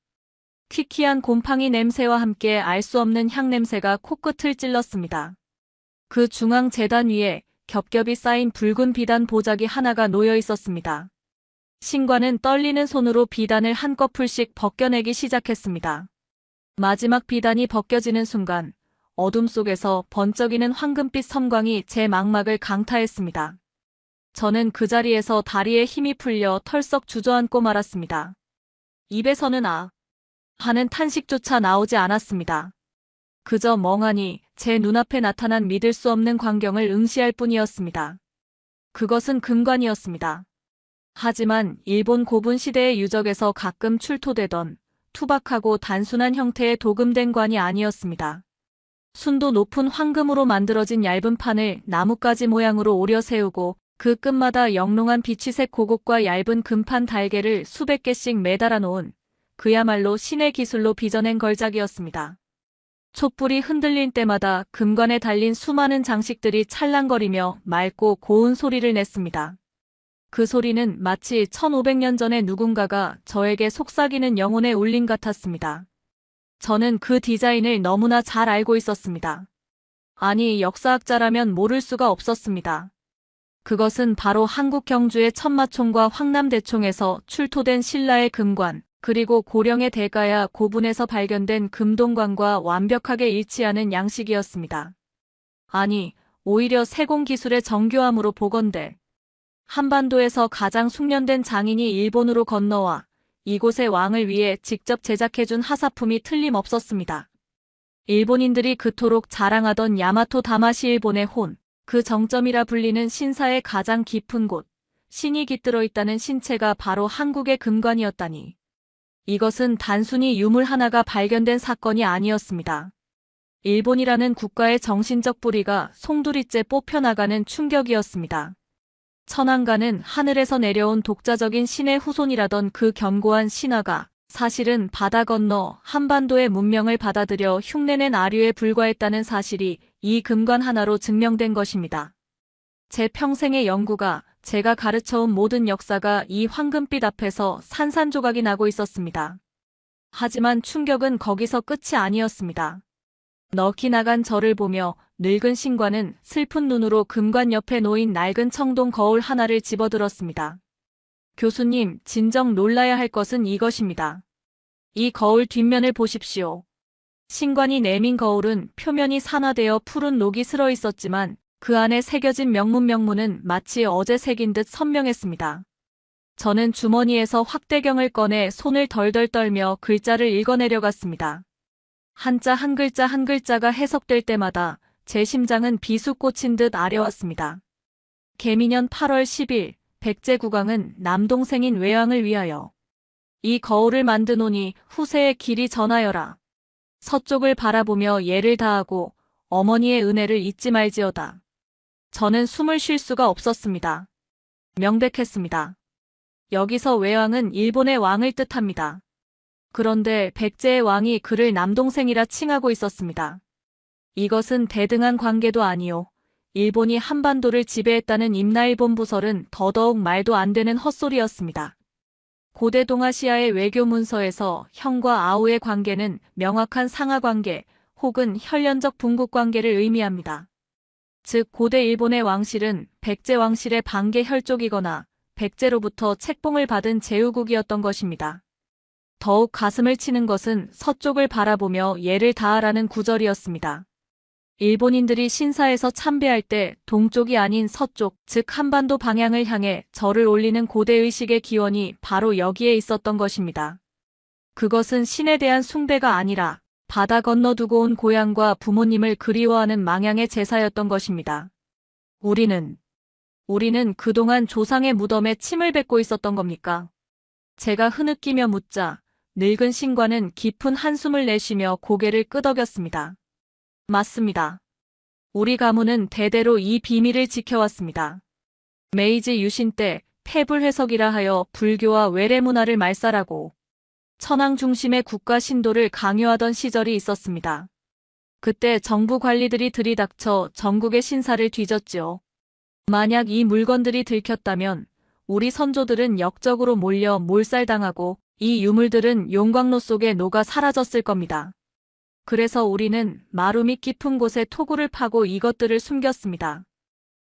퀴퀴한 곰팡이 냄새와 함께 알 수 없는 향냄새가 코끝을 찔렀습니다. 그 중앙 재단 위에 겹겹이 쌓인 붉은 비단 보자기 하나가 놓여 있었습니다. 신관은 떨리는 손으로 비단을 한꺼풀씩 벗겨내기 시작했습니다. 마지막 비단이 벗겨지는 순간 어둠 속에서 번쩍이는 황금빛 섬광이 제 망막을 강타했습니다. 저는 그 자리에서 다리에 힘이 풀려 털썩 주저앉고 말았습니다. 입에서는 아 하는 탄식조차 나오지 않았습니다. 그저 멍하니 제 눈앞에 나타난 믿을 수 없는 광경을 응시할 뿐이었습니다. 그것은 금관이었습니다. 하지만 일본 고분 시대의 유적에서 가끔 출토되던 투박하고 단순한 형태의 도금된 관이 아니었습니다. 순도 높은 황금으로 만들어진 얇은 판을 나뭇가지 모양으로 오려 세우고 그 끝마다 영롱한 비취색 고곡과 얇은 금판 달개를 수백 개씩 매달아 놓은 그야말로 신의 기술로 빚어낸 걸작이었습니다. 촛불이 흔들린 때마다 금관에 달린 수많은 장식들이 찰랑거리며 맑고 고운 소리를 냈습니다. 그 소리는 마치 1500년 전에 누군가가 저에게 속삭이는 영혼의 울림 같았습니다. 저는 그 디자인을 너무나 잘 알고 있었습니다. 아니, 역사학자라면 모를 수가 없었습니다. 그것은 바로 한국 경주의 천마총과 황남대총에서 출토된 신라의 금관, 그리고 고령의 대가야 고분에서 발견된 금동관과 완벽하게 일치하는 양식이었습니다. 아니, 오히려 세공기술의 정교함으로 보건대 한반도에서 가장 숙련된 장인이 일본으로 건너와 이곳의 왕을 위해 직접 제작해준 하사품이 틀림없었습니다. 일본인들이 그토록 자랑하던 야마토 다마시 일본의 혼, 그 정점이라 불리는 신사의 가장 깊은 곳, 신이 깃들어 있다는 신체가 바로 한국의 금관이었다니. 이것은 단순히 유물 하나가 발견된 사건이 아니었습니다. 일본이라는 국가의 정신적 뿌리가 송두리째 뽑혀나가는 충격이었습니다. 천안가는 하늘에서 내려온 독자적인 신의 후손이라던 그 견고한 신화가 사실은 바다 건너 한반도의 문명을 받아들여 흉내낸 아류에 불과했다는 사실이 이 금관 하나로 증명된 것입니다. 제 평생의 연구가, 제가 가르쳐온 모든 역사가 이 황금빛 앞에서 산산조각이 나고 있었습니다. 하지만 충격은 거기서 끝이 아니었습니다. 넋이 나간 저를 보며 늙은 신관은 슬픈 눈으로 금관 옆에 놓인 낡은 청동 거울 하나를 집어들었습니다. 교수님, 진정 놀라야 할 것은 이것입니다. 이 거울 뒷면을 보십시오. 신관이 내민 거울은 표면이 산화되어 푸른 녹이 슬어 있었지만 그 안에 새겨진 명문은 마치 어제 새긴 듯 선명했습니다. 저는 주머니에서 확대경을 꺼내 손을 덜덜 떨며 글자를 읽어내려갔습니다. 한자 한 글자 한 글자가 해석될 때마다 제 심장은 비수 꽂힌 듯 아려왔습니다. 개미년 8월 10일 백제국왕은 남동생인 외왕을 위하여 이 거울을 만드노니 후세의 길이 전하여라. 서쪽을 바라보며 예를 다하고 어머니의 은혜를 잊지 말지어다. 저는 숨을 쉴 수가 없었습니다. 명백했습니다. 여기서 외왕은 일본의 왕을 뜻합니다. 그런데 백제의 왕이 그를 남동생이라 칭하고 있었습니다. 이것은 대등한 관계도 아니요. 일본이 한반도를 지배했다는 임나일본 부설은 더더욱 말도 안 되는 헛소리였습니다. 고대 동아시아의 외교 문서에서 형과 아우의 관계는 명확한 상하관계 혹은 혈연적 분국관계를 의미합니다. 즉 고대 일본의 왕실은 백제 왕실의 반계 혈족이거나 백제로부터 책봉을 받은 제후국이었던 것입니다. 더욱 가슴을 치는 것은 서쪽을 바라보며 예를 다하라는 구절이었습니다. 일본인들이 신사에서 참배할 때 동쪽이 아닌 서쪽, 즉 한반도 방향을 향해 절을 올리는 고대의식의 기원이 바로 여기에 있었던 것입니다. 그것은 신에 대한 숭배가 아니라 바다 건너두고 온 고향과 부모님을 그리워하는 망향의 제사였던 것입니다. 우리는 그동안 조상의 무덤에 침을 뱉고 있었던 겁니까? 제가 흐느끼며 묻자 늙은 신관은 깊은 한숨을 내쉬며 고개를 끄덕였습니다. 맞습니다. 우리 가문은 대대로 이 비밀을 지켜왔습니다. 메이지 유신 때 태불회석이라 하여 불교와 외래 문화를 말살하고 천황 중심의 국가 신도를 강요하던 시절이 있었습니다. 그때 정부 관리들이 들이닥쳐 전국의 신사를 뒤졌지요. 만약 이 물건들이 들켰다면 우리 선조들은 역적으로 몰려 몰살당하고 이 유물들은 용광로 속에 녹아 사라졌을 겁니다. 그래서 우리는 마루밑 깊은 곳에 토구를 파고 이것들을 숨겼습니다.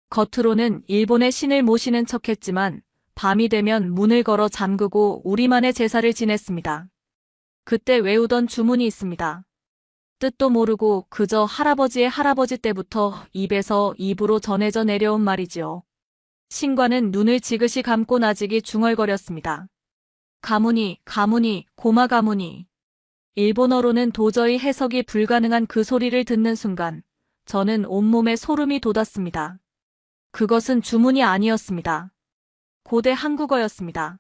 겉으로는 일본의 신을 모시는 척했지만 밤이 되면 문을 걸어 잠그고 우리만의 제사를 지냈습니다. 그때 외우던 주문이 있습니다. 뜻도 모르고 그저 할아버지의 할아버지 때부터 입에서 입으로 전해져 내려온 말이지요. 신관은 눈을 지그시 감고 나직이 중얼거렸습니다. 가문이, 고마 가문이. 일본어로는 도저히 해석이 불가능한 그 소리를 듣는 순간 저는 온몸에 소름이 돋았습니다. 그것은 주문이 아니었습니다. 고대 한국어였습니다.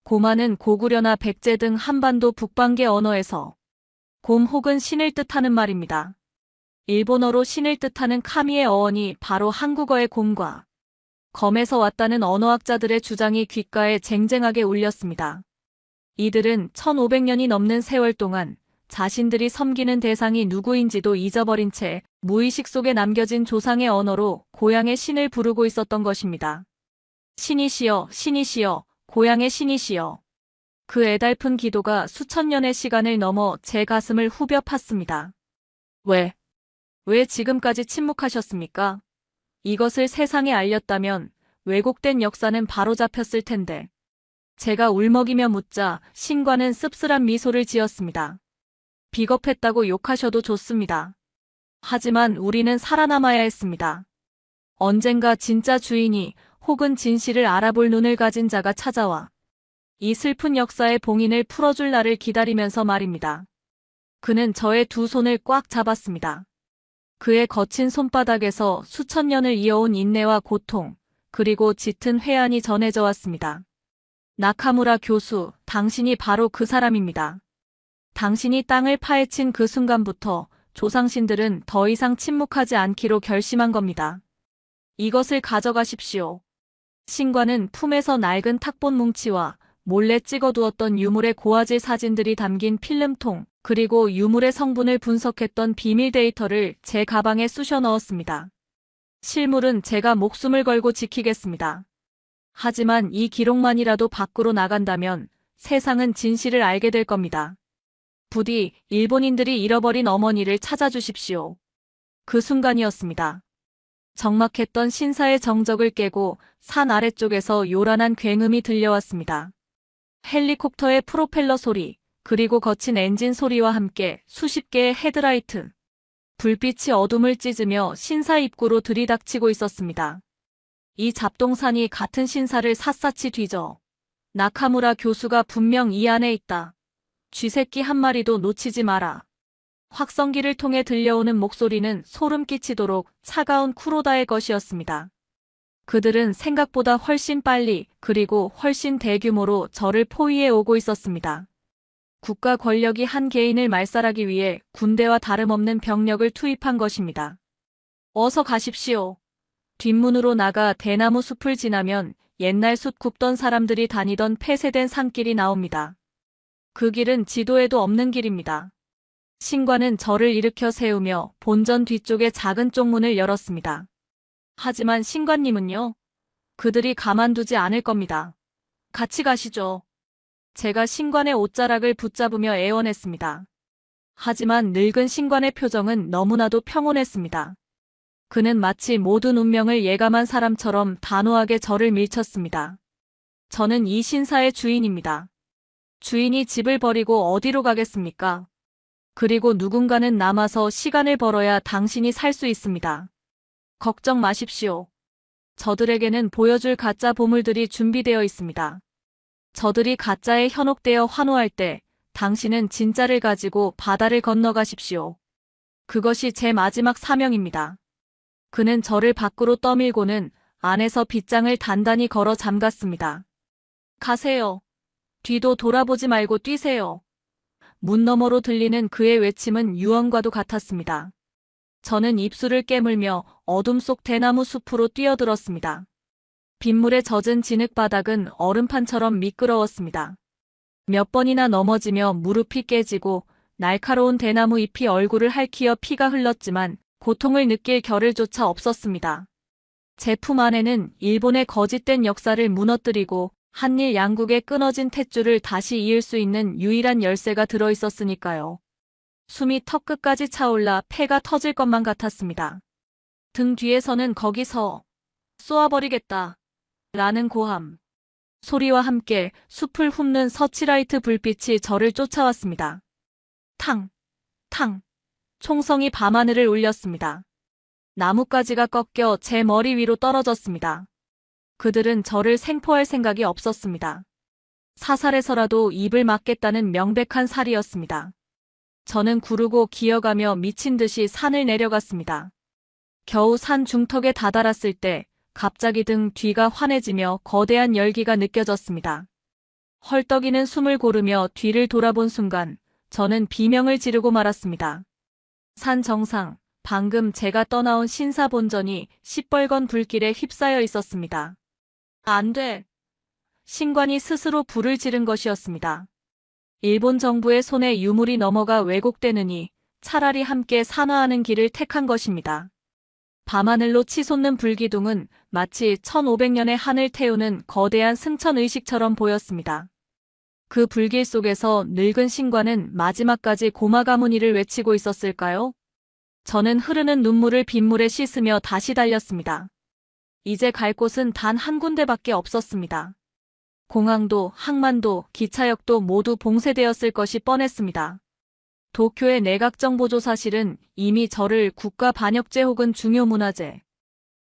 고마는 고구려나 백제 등 한반도 북방계 언어에서 곰 혹은 신을 뜻하는 말입니다. 일본어로 신을 뜻하는 카미의 어원이 바로 한국어의 곰과 검에서 왔다는 언어학자들의 주장이 귓가에 쟁쟁하게 울렸습니다. 이들은 1500년이 넘는 세월 동안 자신들이 섬기는 대상이 누구인지도 잊어버린 채 무의식 속에 남겨진 조상의 언어로 고향의 신을 부르고 있었던 것입니다. 신이시여, 신이시여, 고향의 신이시여. 그 애달픈 기도가 수천 년의 시간을 넘어 제 가슴을 후벼 팠습니다. 왜 지금까지 침묵하셨습니까? 이것을 세상에 알렸다면 왜곡된 역사는 바로잡혔을 텐데. 제가 울먹이며 묻자 신관은 씁쓸한 미소를 지었습니다. 비겁했다고 욕하셔도 좋습니다. 하지만 우리는 살아남아야 했습니다. 언젠가 진짜 주인이 혹은 진실을 알아볼 눈을 가진 자가 찾아와 이 슬픈 역사의 봉인을 풀어줄 날을 기다리면서 말입니다. 그는 저의 두 손을 꽉 잡았습니다. 그의 거친 손바닥에서 수천 년을 이어온 인내와 고통, 그리고 짙은 회한이 전해져 왔습니다. 나카무라 교수, 당신이 바로 그 사람입니다. 당신이 땅을 파헤친 그 순간부터 조상신들은 더 이상 침묵하지 않기로 결심한 겁니다. 이것을 가져가십시오. 신관은 품에서 낡은 탁본 뭉치와 몰래 찍어두었던 유물의 고화질 사진들이 담긴 필름통, 그리고 유물의 성분을 분석했던 비밀 데이터를 제 가방에 쑤셔 넣었습니다. 실물은 제가 목숨을 걸고 지키겠습니다. 하지만 이 기록만이라도 밖으로 나간다면 세상은 진실을 알게 될 겁니다. 부디 일본인들이 잃어버린 어머니를 찾아주십시오. 그 순간이었습니다. 적막했던 신사의 정적을 깨고 산 아래쪽에서 요란한 굉음이 들려왔습니다. 헬리콥터의 프로펠러 소리, 그리고 거친 엔진 소리와 함께 수십 개의 헤드라이트, 불빛이 어둠을 찢으며 신사 입구로 들이닥치고 있었습니다. 이 잡동산이 같은 신사를 샅샅이 뒤져 나카무라 교수가 분명 이 안에 있다. 쥐새끼 한 마리도 놓치지 마라. 확성기를 통해 들려오는 목소리는 소름 끼치도록 차가운 쿠로다의 것이었습니다. 그들은 생각보다 훨씬 빨리 그리고 훨씬 대규모로 저를 포위해 오고 있었습니다. 국가 권력이 한 개인을 말살하기 위해 군대와 다름없는 병력을 투입한 것입니다. 어서 가십시오. 뒷문으로 나가 대나무 숲을 지나면 옛날 숲 굽던 사람들이 다니던 폐쇄된 산길이 나옵니다. 그 길은 지도에도 없는 길입니다. 신관은 저를 일으켜 세우며 본전 뒤쪽의 작은 쪽문을 열었습니다. 하지만 신관님은요? 그들이 가만두지 않을 겁니다. 같이 가시죠. 제가 신관의 옷자락을 붙잡으며 애원했습니다. 하지만 늙은 신관의 표정은 너무나도 평온했습니다. 그는 마치 모든 운명을 예감한 사람처럼 단호하게 저를 밀쳤습니다. 저는 이 신사의 주인입니다. 주인이 집을 버리고 어디로 가겠습니까? 그리고 누군가는 남아서 시간을 벌어야 당신이 살 수 있습니다. 걱정 마십시오. 저들에게는 보여줄 가짜 보물들이 준비되어 있습니다. 저들이 가짜에 현혹되어 환호할 때 당신은 진짜를 가지고 바다를 건너가십시오. 그것이 제 마지막 사명입니다. 그는 저를 밖으로 떠밀고는 안에서 빗장을 단단히 걸어 잠갔습니다. 가세요. 뒤도 돌아보지 말고 뛰세요. 문 너머로 들리는 그의 외침은 유언과도 같았습니다. 저는 입술을 깨물며 어둠 속 대나무 숲으로 뛰어들었습니다. 빗물에 젖은 진흙바닥은 얼음판처럼 미끄러웠습니다. 몇 번이나 넘어지며 무릎이 깨지고 날카로운 대나무 잎이 얼굴을 핥히어 피가 흘렀지만 고통을 느낄 겨를조차 없었습니다. 제 품 안에는 일본의 거짓된 역사를 무너뜨리고 한일 양국의 끊어진 탯줄을 다시 이을 수 있는 유일한 열쇠가 들어있었으니까요. 숨이 턱끝까지 차올라 폐가 터질 것만 같았습니다. 등 뒤에서는 거기서 쏘아버리겠다 라는 고함. 소리와 함께 숲을 훑는 서치라이트 불빛이 저를 쫓아왔습니다. 탕! 탕! 총성이 밤하늘을 울렸습니다. 나뭇가지가 꺾여 제 머리 위로 떨어졌습니다. 그들은 저를 생포할 생각이 없었습니다. 사살해서라도 입을 막겠다는 명백한 살이었습니다. 저는 구르고 기어가며 미친 듯이 산을 내려갔습니다. 겨우 산 중턱에 다다랐을 때 갑자기 등 뒤가 환해지며 거대한 열기가 느껴졌습니다. 헐떡이는 숨을 고르며 뒤를 돌아본 순간 저는 비명을 지르고 말았습니다. 산 정상, 방금 제가 떠나온 신사 본전이 시뻘건 불길에 휩싸여 있었습니다. 안 돼. 신관이 스스로 불을 지른 것이었습니다. 일본 정부의 손에 유물이 넘어가 왜곡되느니 차라리 함께 산화하는 길을 택한 것입니다. 밤하늘로 치솟는 불기둥은 마치 1500년의 한을 태우는 거대한 승천의식처럼 보였습니다. 그 불길 속에서 늙은 신관은 마지막까지 고마 가문이를 외치고 있었을까요? 저는 흐르는 눈물을 빗물에 씻으며 다시 달렸습니다. 이제 갈 곳은 단 한 군데밖에 없었습니다. 공항도 항만도 기차역도 모두 봉쇄되었을 것이 뻔했습니다. 도쿄의 내각정보조사실은 이미 저를 국가반역죄 혹은 중요문화재,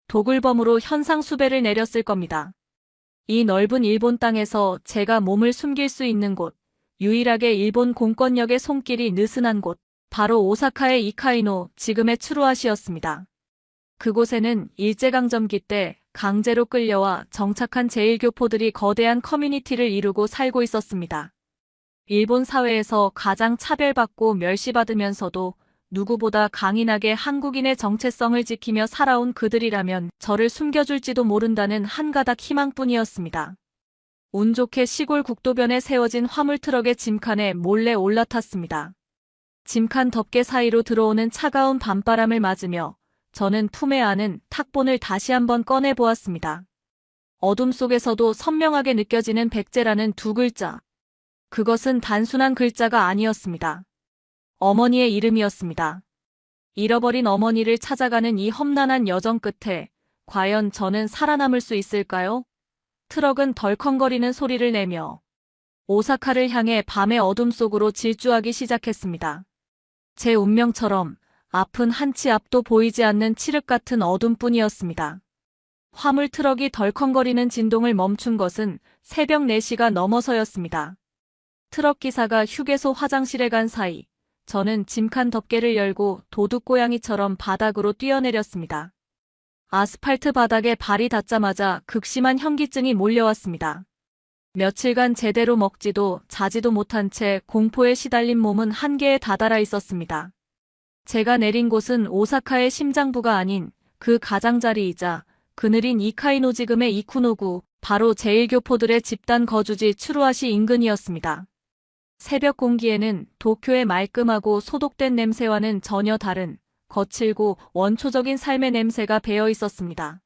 도굴범으로 현상수배를 내렸을 겁니다. 이 넓은 일본 땅에서 제가 몸을 숨길 수 있는 곳, 유일하게 일본 공권력의 손길이 느슨한 곳, 바로 오사카의 이카이노, 지금의 추루아시였습니다. 그곳에는 일제강점기 때 강제로 끌려와 정착한 제1교포들이 거대한 커뮤니티를 이루고 살고 있었습니다. 일본 사회에서 가장 차별받고 멸시받으면서도 누구보다 강인하게 한국인의 정체성을 지키며 살아온 그들이라면 저를 숨겨줄지도 모른다는 한 가닥 희망뿐이었습니다. 운 좋게 시골 국도변에 세워진 화물트럭의 짐칸에 몰래 올라탔습니다. 짐칸 덮개 사이로 들어오는 차가운 밤바람을 맞으며 저는 품에 안은 탁본을 다시 한번 꺼내보았습니다. 어둠 속에서도 선명하게 느껴지는 백제라는 두 글자. 그것은 단순한 글자가 아니었습니다. 어머니의 이름이었습니다. 잃어버린 어머니를 찾아가는 이 험난한 여정 끝에 과연 저는 살아남을 수 있을까요? 트럭은 덜컹거리는 소리를 내며 오사카를 향해 밤의 어둠 속으로 질주하기 시작했습니다. 제 운명처럼 앞은 한치 앞도 보이지 않는 칠흑 같은 어둠뿐이었습니다. 화물 트럭이 덜컹거리는 진동을 멈춘 것은 새벽 4시가 넘어서였습니다. 트럭 기사가 휴게소 화장실에 간 사이 저는 짐칸 덮개를 열고 도둑고양이처럼 바닥으로 뛰어내렸습니다. 아스팔트 바닥에 발이 닿자마자 극심한 현기증이 몰려왔습니다. 며칠간 제대로 먹지도 자지도 못한 채 공포에 시달린 몸은 한계에 다다라 있었습니다. 제가 내린 곳은 오사카의 심장부가 아닌 그 가장자리이자 그늘인 이카이노지금의 이쿠노구, 바로 제1교포들의 집단 거주지 추루아시 인근이었습니다. 새벽 공기에는 도쿄의 말끔하고 소독된 냄새와는 전혀 다른 거칠고 원초적인 삶의 냄새가 배어 있었습니다.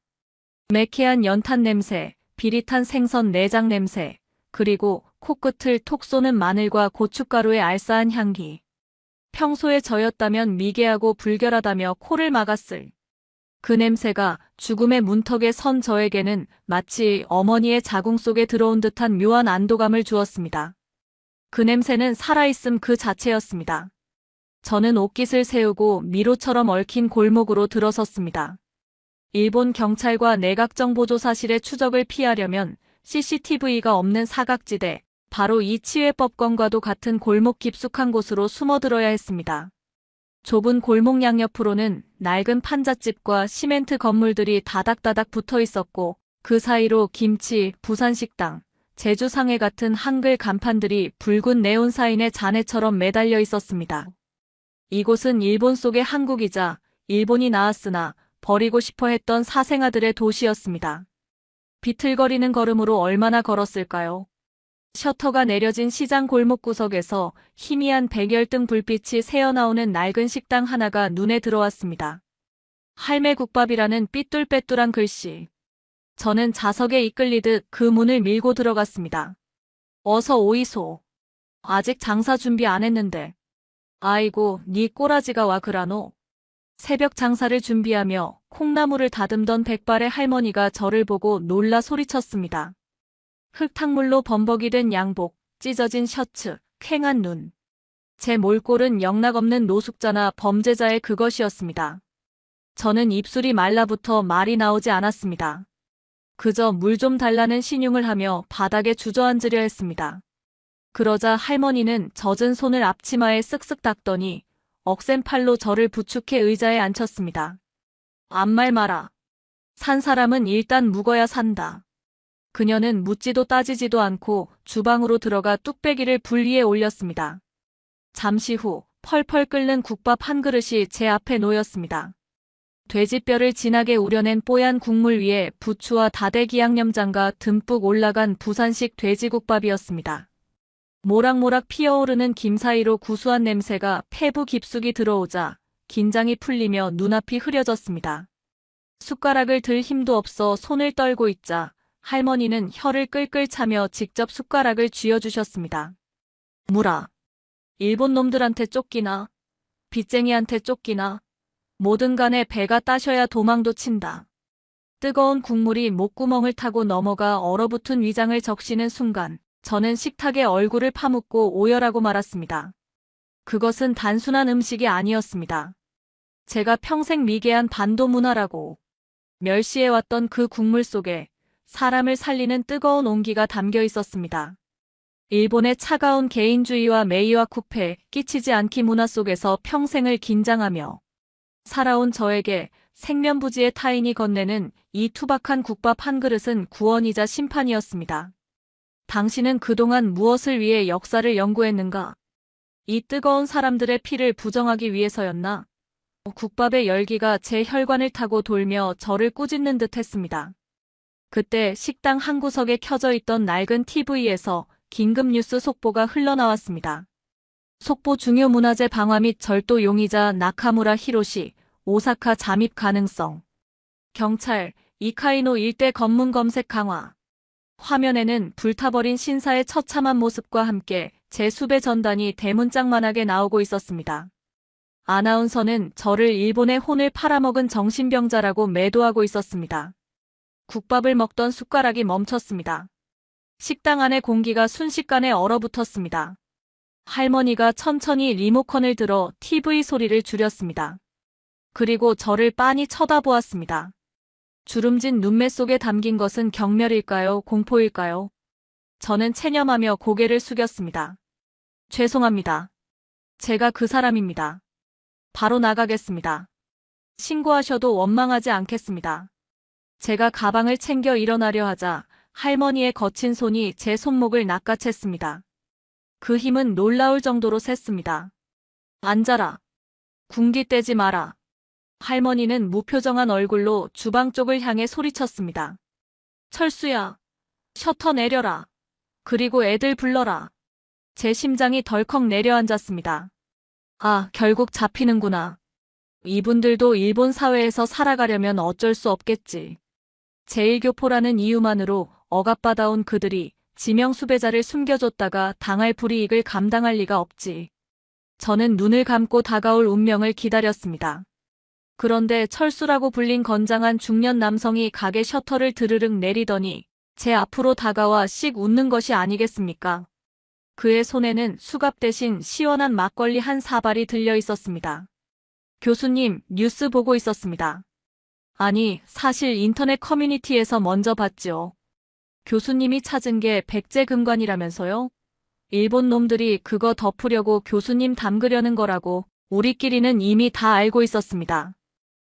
매캐한 연탄 냄새, 비릿한 생선 내장 냄새, 그리고 코끝을 톡 쏘는 마늘과 고춧가루의 알싸한 향기. 평소에 저였다면 미개하고 불결하다며 코를 막았을 그 냄새가 죽음의 문턱에 선 저에게는 마치 어머니의 자궁 속에 들어온 듯한 묘한 안도감을 주었습니다. 그 냄새는 살아있음 그 자체였습니다. 저는 옷깃을 세우고 미로처럼 얽힌 골목으로 들어섰습니다. 일본 경찰과 내각정보조사실의 추적을 피하려면 CCTV가 없는 사각지대, 바로 이 치외법권과도 같은 골목 깊숙한 곳으로 숨어들어야 했습니다. 좁은 골목 양옆으로는 낡은 판잣집과 시멘트 건물들이 다닥다닥 붙어 있었고 그 사이로 김치, 부산식당, 제주상해 같은 한글 간판들이 붉은 네온 사인의 잔해처럼 매달려 있었습니다. 이곳은 일본 속의 한국이자 일본이 나았으나 버리고 싶어 했던 사생아들의 도시였습니다. 비틀거리는 걸음으로 얼마나 걸었을까요? 셔터가 내려진 시장 골목구석에서 희미한 백열등 불빛이 새어나오는 낡은 식당 하나가 눈에 들어왔습니다. 할매국밥이라는 삐뚤빼뚤한 글씨. 저는 자석에 이끌리듯 그 문을 밀고 들어갔습니다. 어서 오이소. 아직 장사 준비 안 했는데. 아이고, 니 꼬라지가 와 그라노. 새벽 장사를 준비하며 콩나물을 다듬던 백발의 할머니가 저를 보고 놀라 소리쳤습니다. 흙탕물로 범벅이 된 양복, 찢어진 셔츠, 퀭한 눈. 제 몰골은 영락없는 노숙자나 범죄자의 그것이었습니다. 저는 입술이 말라붙어 말이 나오지 않았습니다. 그저 물 좀 달라는 신용을 하며 바닥에 주저앉으려 했습니다. 그러자 할머니는 젖은 손을 앞치마에 쓱쓱 닦더니 억센 팔로 저를 부축해 의자에 앉혔습니다. 아무 말 마라. 산 사람은 일단 묵어야 산다. 그녀는 묻지도 따지지도 않고 주방으로 들어가 뚝배기를 불 위에 올렸습니다. 잠시 후 펄펄 끓는 국밥 한 그릇이 제 앞에 놓였습니다. 돼지뼈를 진하게 우려낸 뽀얀 국물 위에 부추와 다대기 양념장과 듬뿍 올라간 부산식 돼지국밥이었습니다. 모락모락 피어오르는 김 사이로 구수한 냄새가 폐부 깊숙이 들어오자 긴장이 풀리며 눈앞이 흐려졌습니다. 숟가락을 들 힘도 없어 손을 떨고 있자 할머니는 혀를 끌끌 차며 직접 숟가락을 쥐어주셨습니다. 무라. 일본 놈들한테 쫓기나 빚쟁이한테 쫓기나 뭐든 간에 배가 따셔야 도망도 친다. 뜨거운 국물이 목구멍을 타고 넘어가 얼어붙은 위장을 적시는 순간 저는 식탁에 얼굴을 파묻고 오열하고 말았습니다. 그것은 단순한 음식이 아니었습니다. 제가 평생 미개한 반도 문화라고 멸시해왔던 그 국물 속에 사람을 살리는 뜨거운 온기가 담겨 있었습니다. 일본의 차가운 개인주의와 메이와 쿠페, 끼치지 않기 문화 속에서 평생을 긴장하며 살아온 저에게 생면부지의 타인이 건네는 이 투박한 국밥 한 그릇은 구원이자 심판이었습니다. 당신은 그동안 무엇을 위해 역사를 연구했는가? 이 뜨거운 사람들의 피를 부정하기 위해서였나? 국밥의 열기가 제 혈관을 타고 돌며 저를 꾸짖는 듯 했습니다. 그때 식당 한 구석에 켜져 있던 낡은 TV에서 긴급 뉴스 속보가 흘러나왔습니다. 속보 중요 문화재 방화 및 절도 용의자 나카무라 히로시, 오사카 잠입 가능성. 경찰, 이카이노 일대 검문 검색 강화. 화면에는 불타버린 신사의 처참한 모습과 함께 제 수배 전단이 대문짝만하게 나오고 있었습니다. 아나운서는 저를 일본의 혼을 팔아먹은 정신병자라고 매도하고 있었습니다. 국밥을 먹던 숟가락이 멈췄습니다. 식당 안의 공기가 순식간에 얼어붙었습니다. 할머니가 천천히 리모컨을 들어 TV 소리를 줄였습니다. 그리고 저를 빤히 쳐다보았습니다. 주름진 눈매 속에 담긴 것은 경멸일까요? 공포일까요? 저는 체념하며 고개를 숙였습니다. 죄송합니다. 제가 그 사람입니다. 바로 나가겠습니다. 신고하셔도 원망하지 않겠습니다. 제가 가방을 챙겨 일어나려 하자 할머니의 거친 손이 제 손목을 낚아챘습니다. 그 힘은 놀라울 정도로 셌습니다. 앉아라. 궁디 떼지 마라. 할머니는 무표정한 얼굴로 주방 쪽을 향해 소리쳤습니다. 철수야, 셔터 내려라. 그리고 애들 불러라. 제 심장이 덜컥 내려앉았습니다. 아, 결국 잡히는구나. 이분들도 일본 사회에서 살아가려면 어쩔 수 없겠지. 제1교포라는 이유만으로 억압받아온 그들이 지명 수배자를 숨겨줬다가 당할 불이익을 감당할 리가 없지. 저는 눈을 감고 다가올 운명을 기다렸습니다. 그런데 철수라고 불린 건장한 중년 남성이 가게 셔터를 드르륵 내리더니 제 앞으로 다가와 씩 웃는 것이 아니겠습니까? 그의 손에는 수갑 대신 시원한 막걸리 한 사발이 들려 있었습니다. 교수님, 뉴스 보고 있었습니다. 아니, 사실 인터넷 커뮤니티에서 먼저 봤지요. 교수님이 찾은 게 백제금관이라면서요? 일본 놈들이 그거 덮으려고 교수님 담그려는 거라고 우리끼리는 이미 다 알고 있었습니다.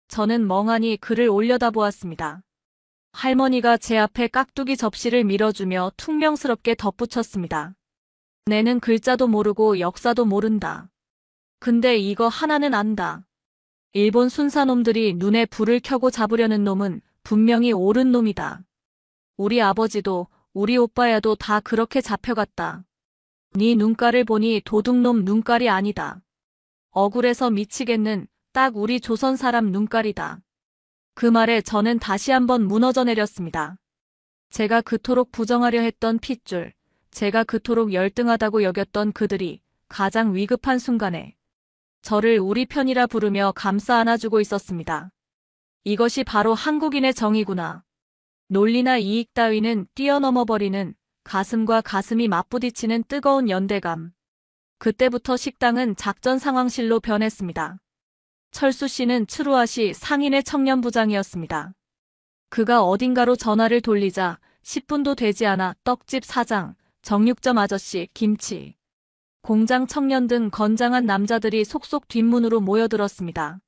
저는 멍하니 글을 올려다보았습니다. 할머니가 제 앞에 깍두기 접시를 밀어주며 퉁명스럽게 덧붙였습니다. 내는 글자도 모르고 역사도 모른다. 근데 이거 하나는 안다. 일본 순사놈들이 눈에 불을 켜고 잡으려는 놈은 분명히 옳은 놈이다. 우리 아버지도 우리 오빠야도 다 그렇게 잡혀갔다. 네 눈깔을 보니 도둑놈 눈깔이 아니다. 억울해서 미치겠는 딱 우리 조선 사람 눈깔이다. 그 말에 저는 다시 한번 무너져 내렸습니다. 제가 그토록 부정하려 했던 핏줄, 제가 그토록 열등하다고 여겼던 그들이 가장 위급한 순간에 저를 우리 편이라 부르며 감싸 안아주고 있었습니다. 이것이 바로 한국인의 정의구나. 논리나 이익 따위는 뛰어넘어버리는 가슴과 가슴이 맞부딪히는 뜨거운 연대감. 그때부터 식당은 작전 상황실로 변했습니다. 철수 씨는 추루아시 상인의 청년부장이었습니다. 그가 어딘가로 전화를 돌리자 10분도 되지 않아 떡집 사장, 정육점 아저씨, 김치, 공장 청년 등 건장한 남자들이 속속 뒷문으로 모여들었습니다.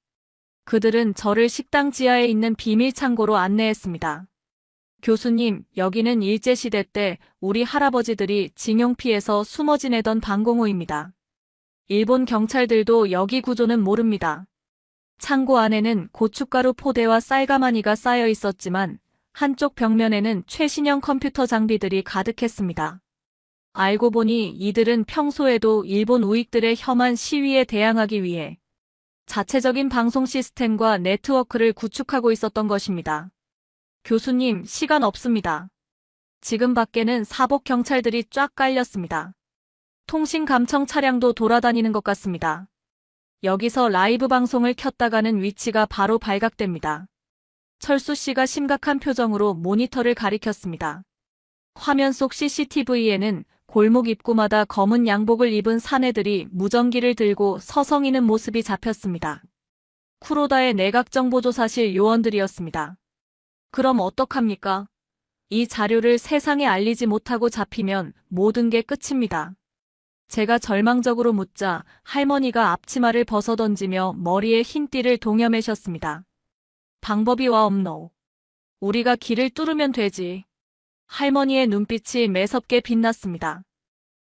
그들은 저를 식당 지하에 있는 비밀 창고로 안내했습니다. 교수님, 여기는 일제시대 때 우리 할아버지들이 징용 피해서 숨어 지내던 방공호입니다. 일본 경찰들도 여기 구조는 모릅니다. 창고 안에는 고춧가루 포대와 쌀가마니가 쌓여 있었지만 한쪽 벽면에는 최신형 컴퓨터 장비들이 가득했습니다. 알고 보니 이들은 평소에도 일본 우익들의 혐한 시위에 대항하기 위해 자체적인 방송 시스템과 네트워크를 구축하고 있었던 것입니다. 교수님, 시간 없습니다. 지금 밖에는 사복 경찰들이 쫙 깔렸습니다. 통신 감청 차량도 돌아다니는 것 같습니다. 여기서 라이브 방송을 켰다가는 위치가 바로 발각됩니다. 철수 씨가 심각한 표정으로 모니터를 가리켰습니다. 화면 속 CCTV에는 골목 입구마다 검은 양복을 입은 사내들이 무전기를 들고 서성이는 모습이 잡혔습니다. 쿠로다의 내각정보조사실 요원들이었습니다. 그럼 어떡합니까? 이 자료를 세상에 알리지 못하고 잡히면 모든 게 끝입니다. 제가 절망적으로 묻자 할머니가 앞치마를 벗어던지며 머리에 흰 띠를 동여매셨습니다. 방법이 와 없노. 우리가 길을 뚫으면 되지. 할머니의 눈빛이 매섭게 빛났습니다.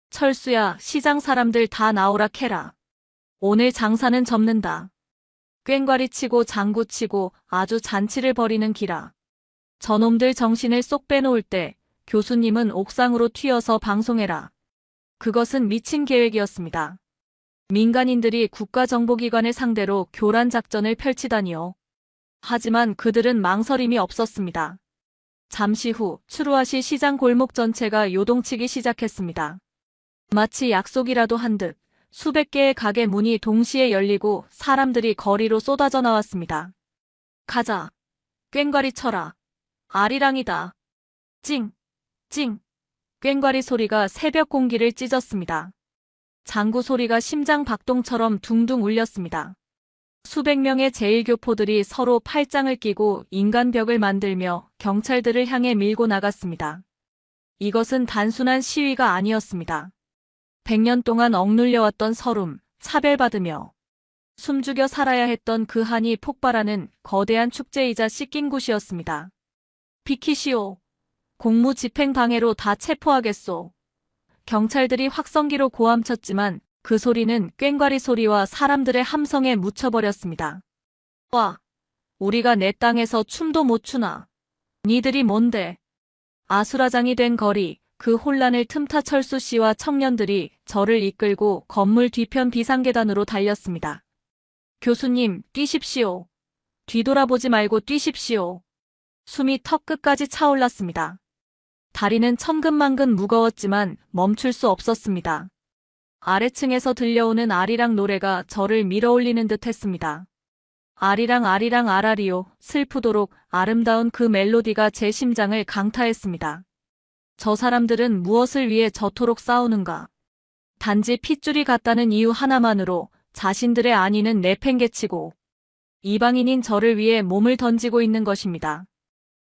철수야, 시장 사람들 다 나오라 캐라. 오늘 장사는 접는다. 꽹과리 치고 장구 치고 아주 잔치를 벌이는 기라. 저놈들 정신을 쏙 빼놓을 때 교수님은 옥상으로 튀어서 방송해라. 그것은 미친 계획이었습니다. 민간인들이 국가정보기관을 상대로 교란 작전을 펼치다니요. 하지만 그들은 망설임이 없었습니다. 잠시 후 추루아시 시장 골목 전체가 요동치기 시작했습니다. 마치 약속이라도 한 듯 수백 개의 가게 문이 동시에 열리고 사람들이 거리로 쏟아져 나왔습니다. 가자. 꽹과리 쳐라. 아리랑이다. 찡, 찡, 꽹과리 소리가 새벽 공기를 찢었습니다. 장구 소리가 심장 박동처럼 둥둥 울렸습니다. 수백 명의 제1교포들이 서로 팔짱을 끼고 인간벽을 만들며 경찰들을 향해 밀고 나갔습니다. 이것은 단순한 시위가 아니었습니다. 100년 동안 억눌려왔던 서름, 차별받으며 숨죽여 살아야 했던 그 한이 폭발하는 거대한 축제이자 씻긴 곳이었습니다. 비키시오. 공무집행방해로 다 체포하겠소. 경찰들이 확성기로 고함쳤지만 그 소리는 꽹과리 소리와 사람들의 함성에 묻혀버렸습니다. 와, 우리가 내 땅에서 춤도 못 추나. 니들이 뭔데? 아수라장이 된 거리, 그 혼란을 틈타 철수 씨와 청년들이 저를 이끌고 건물 뒤편 비상계단으로 달렸습니다. 교수님, 뛰십시오. 뒤돌아보지 말고 뛰십시오. 숨이 턱끝까지 차올랐습니다. 다리는 천근만근 무거웠지만 멈출 수 없었습니다. 아래층에서 들려오는 아리랑 노래가 저를 밀어올리는 듯 했습니다. 아리랑 아리랑 아라리요, 슬프도록 아름다운 그 멜로디가 제 심장을 강타했습니다. 저 사람들은 무엇을 위해 저토록 싸우는가? 단지 핏줄이 같다는 이유 하나만으로 자신들의 안위는 내팽개치고 이방인인 저를 위해 몸을 던지고 있는 것입니다.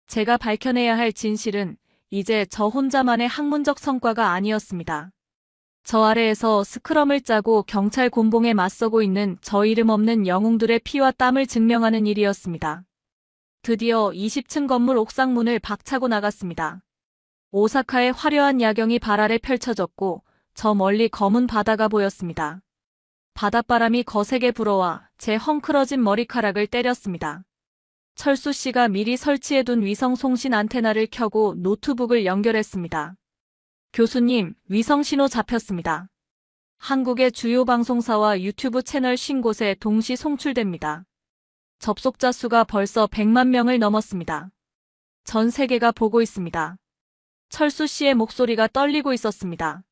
제가 밝혀내야 할 진실은 이제 저 혼자만의 학문적 성과가 아니었습니다. 저 아래에서 스크럼을 짜고 경찰 곤봉에 맞서고 있는 저 이름 없는 영웅들의 피와 땀을 증명하는 일이었습니다. 드디어 20층 건물 옥상문을 박차고 나갔습니다. 오사카의 화려한 야경이 발 아래 펼쳐졌고 저 멀리 검은 바다가 보였습니다. 바닷바람이 거세게 불어와 제 헝클어진 머리카락을 때렸습니다. 철수 씨가 미리 설치해둔 위성 송신 안테나를 켜고 노트북을 연결했습니다. 교수님, 위성 신호 잡혔습니다. 한국의 주요 방송사와 유튜브 채널 50곳에 동시 송출됩니다. 접속자 수가 벌써 100만 명을 넘었습니다. 전 세계가 보고 있습니다. 철수 씨의 목소리가 떨리고 있었습니다.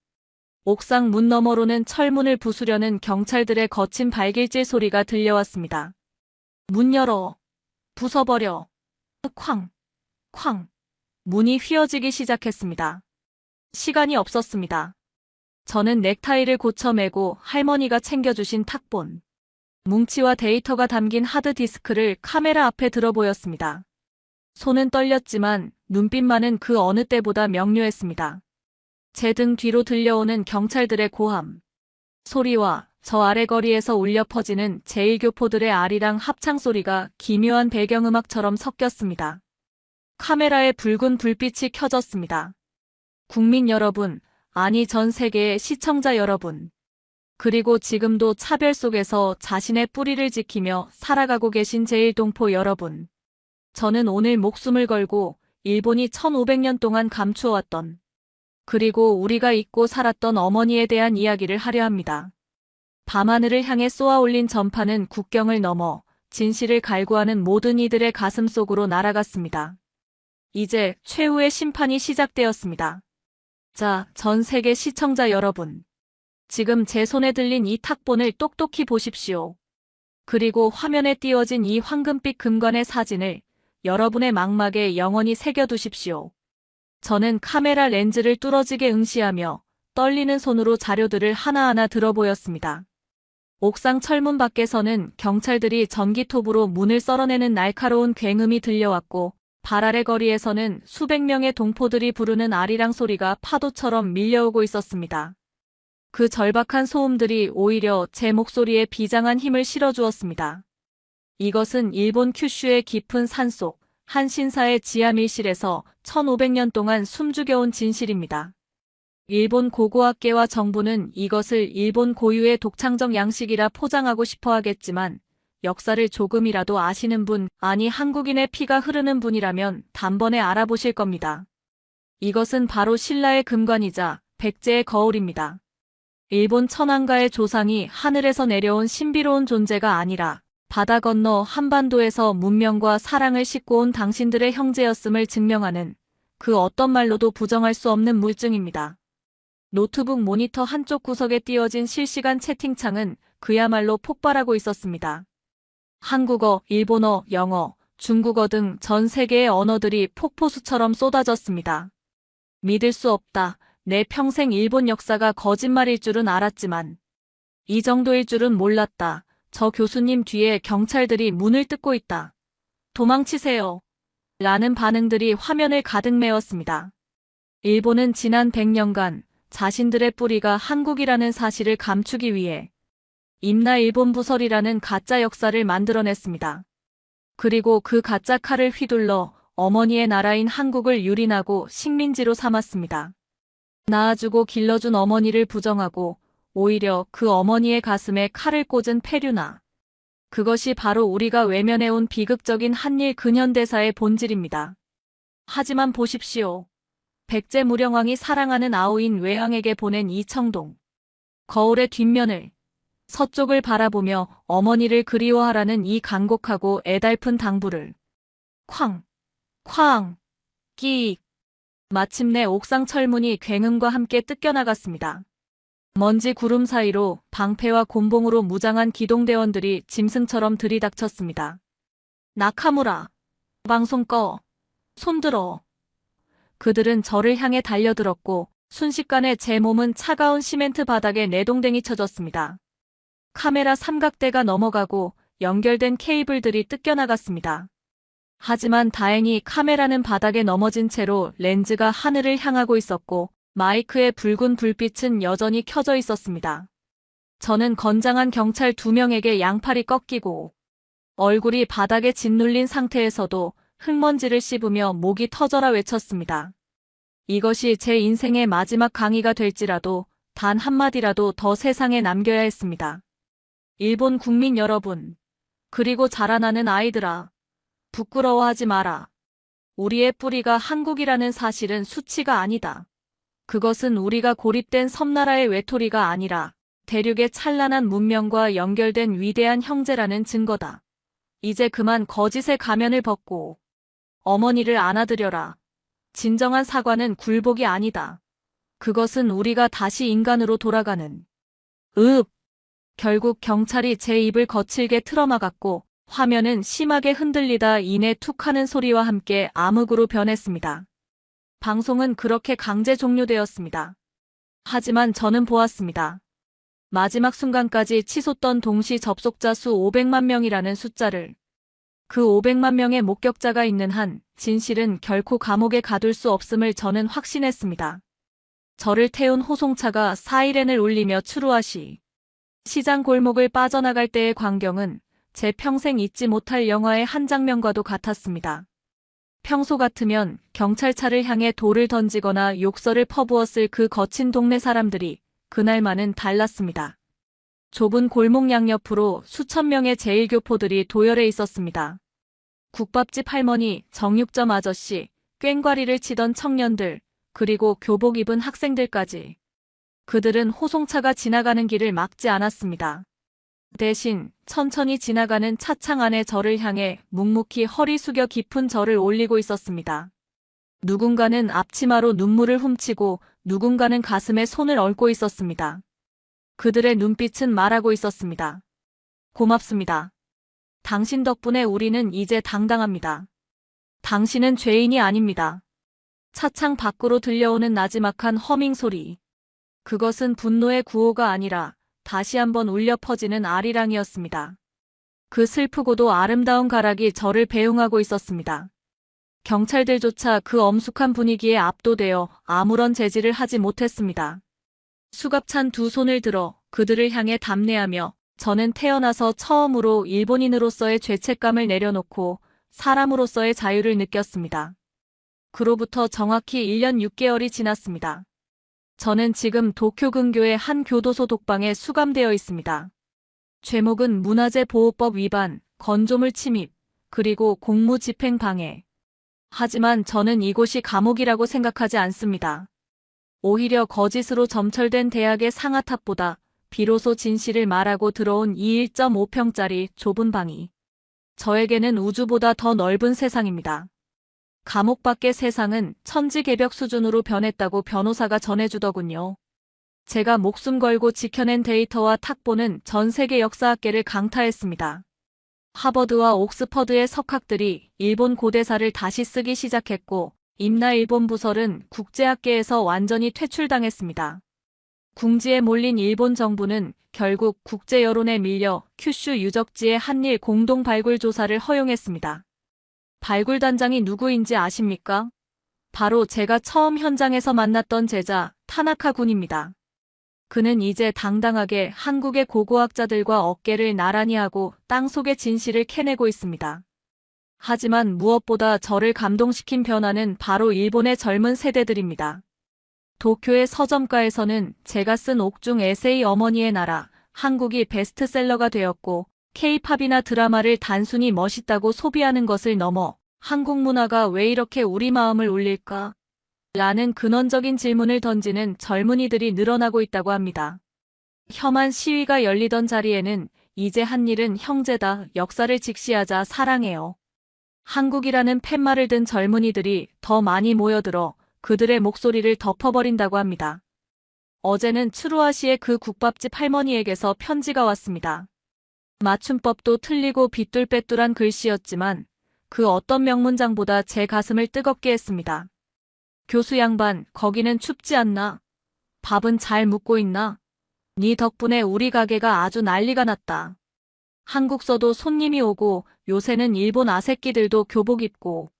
옥상 문 너머로는 철문을 부수려는 경찰들의 거친 발길질 소리가 들려왔습니다. 문 열어. 부숴버려. 쾅. 쾅. 문이 휘어지기 시작했습니다. 시간이 없었습니다. 저는 넥타이를 고쳐 매고 할머니가 챙겨주신 탁본, 뭉치와 데이터가 담긴 하드디스크를 카메라 앞에 들어 보였습니다. 손은 떨렸지만 눈빛만은 그 어느 때보다 명료했습니다. 제 등 뒤로 들려오는 경찰들의 고함 소리와 저 아래 거리에서 울려 퍼지는 제1교포들의 아리랑 합창 소리가 기묘한 배경음악처럼 섞였습니다. 카메라에 붉은 불빛이 켜졌습니다. 국민 여러분, 아니 전 세계의 시청자 여러분, 그리고 지금도 차별 속에서 자신의 뿌리를 지키며 살아가고 계신 제1동포 여러분, 저는 오늘 목숨을 걸고 일본이 1500년 동안 감추어왔던, 그리고 우리가 잊고 살았던 어머니에 대한 이야기를 하려 합니다. 밤하늘을 향해 쏘아올린 전파는 국경을 넘어 진실을 갈구하는 모든 이들의 가슴 속으로 날아갔습니다. 이제 최후의 심판이 시작되었습니다. 자, 전 세계 시청자 여러분. 지금 제 손에 들린 이 탁본을 똑똑히 보십시오. 그리고 화면에 띄워진 이 황금빛 금관의 사진을 여러분의 망막에 영원히 새겨두십시오. 저는 카메라 렌즈를 뚫어지게 응시하며 떨리는 손으로 자료들을 하나하나 들어보였습니다. 옥상 철문 밖에서는 경찰들이 전기톱으로 문을 썰어내는 날카로운 굉음이 들려왔고 발 아래 거리에서는 수백 명의 동포들이 부르는 아리랑 소리가 파도처럼 밀려오고 있었습니다. 그 절박한 소음들이 오히려 제 목소리에 비장한 힘을 실어주었습니다. 이것은 일본 큐슈의 깊은 산속 한 신사의 지하 밀실에서 1500년 동안 숨죽여온 진실입니다. 일본 고고학계와 정부는 이것을 일본 고유의 독창적 양식이라 포장하고 싶어 하겠지만 역사를 조금이라도 아시는 분, 아니 한국인의 피가 흐르는 분이라면 단번에 알아보실 겁니다. 이것은 바로 신라의 금관이자 백제의 거울입니다. 일본 천황가의 조상이 하늘에서 내려온 신비로운 존재가 아니라 바다 건너 한반도에서 문명과 사랑을 싣고 온 당신들의 형제였음을 증명하는 그 어떤 말로도 부정할 수 없는 물증입니다. 노트북 모니터 한쪽 구석에 띄워진 실시간 채팅창은 그야말로 폭발하고 있었습니다. 한국어, 일본어, 영어, 중국어 등 전 세계의 언어들이 폭포수처럼 쏟아졌습니다. 믿을 수 없다. 내 평생 일본 역사가 거짓말일 줄은 알았지만 이 정도일 줄은 몰랐다. 저 교수님 뒤에 경찰들이 문을 뜯고 있다. 도망치세요. 라는 반응들이 화면을 가득 메웠습니다. 일본은 지난 100년간 자신들의 뿌리가 한국이라는 사실을 감추기 위해 임나 일본 부설이라는 가짜 역사를 만들어냈습니다. 그리고 그 가짜 칼을 휘둘러 어머니의 나라인 한국을 유린하고 식민지로 삼았습니다. 낳아주고 길러준 어머니를 부정하고 오히려 그 어머니의 가슴에 칼을 꽂은 페류나. 그것이 바로 우리가 외면해온 비극적인 한일 근현대사의 본질입니다. 하지만 보십시오. 백제무령왕이 사랑하는 아우인 외왕에게 보낸 이청동. 거울의 뒷면을, 서쪽을 바라보며 어머니를 그리워하라는 이 간곡하고 애달픈 당부를. 쾅, 쾅, 끼익. 마침내 옥상 철문이 굉음과 함께 뜯겨나갔습니다. 먼지 구름 사이로 방패와 곤봉으로 무장한 기동대원들이 짐승처럼 들이닥쳤습니다. 나카무라, 방송 꺼, 손들어. 그들은 저를 향해 달려들었고 순식간에 제 몸은 차가운 시멘트 바닥에 내동댕이 쳐졌습니다. 카메라 삼각대가 넘어가고 연결된 케이블들이 뜯겨나갔습니다. 하지만 다행히 카메라는 바닥에 넘어진 채로 렌즈가 하늘을 향하고 있었고 마이크의 붉은 불빛은 여전히 켜져 있었습니다. 저는 건장한 경찰 2명에게 양팔이 꺾이고 얼굴이 바닥에 짓눌린 상태에서도 흙먼지를 씹으며 목이 터져라 외쳤습니다. 이것이 제 인생의 마지막 강의가 될지라도 단 한마디라도 더 세상에 남겨야 했습니다. 일본 국민 여러분, 그리고 자라나는 아이들아, 부끄러워하지 마라. 우리의 뿌리가 한국이라는 사실은 수치가 아니다. 그것은 우리가 고립된 섬나라의 외톨이가 아니라 대륙의 찬란한 문명과 연결된 위대한 형제라는 증거다. 이제 그만 거짓의 가면을 벗고 어머니를 안아들여라. 진정한 사과는 굴복이 아니다. 그것은 우리가 다시 인간으로 돌아가는. 결국 경찰이 제 입을 거칠게 틀어막았고 화면은 심하게 흔들리다 이내 툭 하는 소리와 함께 암흑으로 변했습니다. 방송은 그렇게 강제 종료되었습니다. 하지만 저는 보았습니다. 마지막 순간까지 치솟던 동시 접속자 수 500만 명이라는 숫자를. 그 500만 명의 목격자가 있는 한 진실은 결코 감옥에 가둘 수 없음을 저는 확신했습니다. 저를 태운 호송차가 사이렌을 울리며 추루하시. 시장 골목을 빠져나갈 때의 광경은 제 평생 잊지 못할 영화의 한 장면과도 같았습니다. 평소 같으면 경찰차를 향해 돌을 던지거나 욕설을 퍼부었을 그 거친 동네 사람들이 그날만은 달랐습니다. 좁은 골목 양옆으로 수천 명의 제1교포들이 도열해 있었습니다. 국밥집 할머니, 정육점 아저씨, 꽹과리를 치던 청년들, 그리고 교복 입은 학생들까지. 그들은 호송차가 지나가는 길을 막지 않았습니다. 대신 천천히 지나가는 차창 안에 저를 향해 묵묵히 허리 숙여 깊은 절을 올리고 있었습니다. 누군가는 앞치마로 눈물을 훔치고 누군가는 가슴에 손을 얹고 있었습니다. 그들의 눈빛은 말하고 있었습니다. 고맙습니다. 당신 덕분에 우리는 이제 당당합니다. 당신은 죄인이 아닙니다. 차창 밖으로 들려오는 나지막한 허밍 소리. 그것은 분노의 구호가 아니라 다시 한번 울려 퍼지는 아리랑이었습니다. 그 슬프고도 아름다운 가락이 저를 배웅하고 있었습니다. 경찰들조차 그 엄숙한 분위기에 압도되어 아무런 제지를 하지 못했습니다. 수갑찬 두 손을 들어 그들을 향해 답례하며 저는 태어나서 처음으로 일본인으로서의 죄책감을 내려놓고 사람으로서의 자유를 느꼈습니다. 그로부터 정확히 1년 6개월이 지났습니다. 저는 지금 도쿄 근교의 한 교도소 독방에 수감되어 있습니다. 죄목은 문화재 보호법 위반, 건조물 침입, 그리고 공무집행 방해. 하지만 저는 이곳이 감옥이라고 생각하지 않습니다. 오히려 거짓으로 점철된 대학의 상하탑보다 비로소 진실을 말하고 들어온 이 1.5평짜리 좁은 방이 저에게는 우주보다 더 넓은 세상입니다. 감옥 밖의 세상은 천지개벽 수준으로 변했다고 변호사가 전해주더군요. 제가 목숨 걸고 지켜낸 데이터와 탁보는 전 세계 역사학계를 강타했습니다. 하버드와 옥스퍼드의 석학들이 일본 고대사를 다시 쓰기 시작했고 임나 일본 부설은 국제학계에서 완전히 퇴출당했습니다. 궁지에 몰린 일본 정부는 결국 국제 여론에 밀려 큐슈 유적지의 한일 공동 발굴 조사를 허용했습니다. 발굴 단장이 누구인지 아십니까? 바로 제가 처음 현장에서 만났던 제자 타나카 군입니다. 그는 이제 당당하게 한국의 고고학자들과 어깨를 나란히 하고 땅속의 진실을 캐내고 있습니다. 하지만 무엇보다 저를 감동시킨 변화는 바로 일본의 젊은 세대들입니다. 도쿄의 서점가에서는 제가 쓴 옥중 에세이 어머니의 나라, 한국이 베스트셀러가 되었고, K-팝이나 드라마를 단순히 멋있다고 소비하는 것을 넘어 한국 문화가 왜 이렇게 우리 마음을 울릴까? 라는 근원적인 질문을 던지는 젊은이들이 늘어나고 있다고 합니다. 혐한 시위가 열리던 자리에는 이제 한 일은 형제다, 역사를 직시하자, 사랑해요. 한국이라는 팻말을 든 젊은이들이 더 많이 모여들어 그들의 목소리를 덮어버린다고 합니다. 어제는 츠루아시의 그 국밥집 할머니에게서 편지가 왔습니다. 맞춤법도 틀리고 빗뚤빼뚤한 글씨였지만 그 어떤 명문장보다 제 가슴을 뜨겁게 했습니다. 교수 양반, 거기는 춥지 않나? 밥은 잘 묵고 있나? 네 덕분에 우리 가게가 아주 난리가 났다. 한국서도 손님이 오고 요새는 일본 아새끼들도 교복 입고.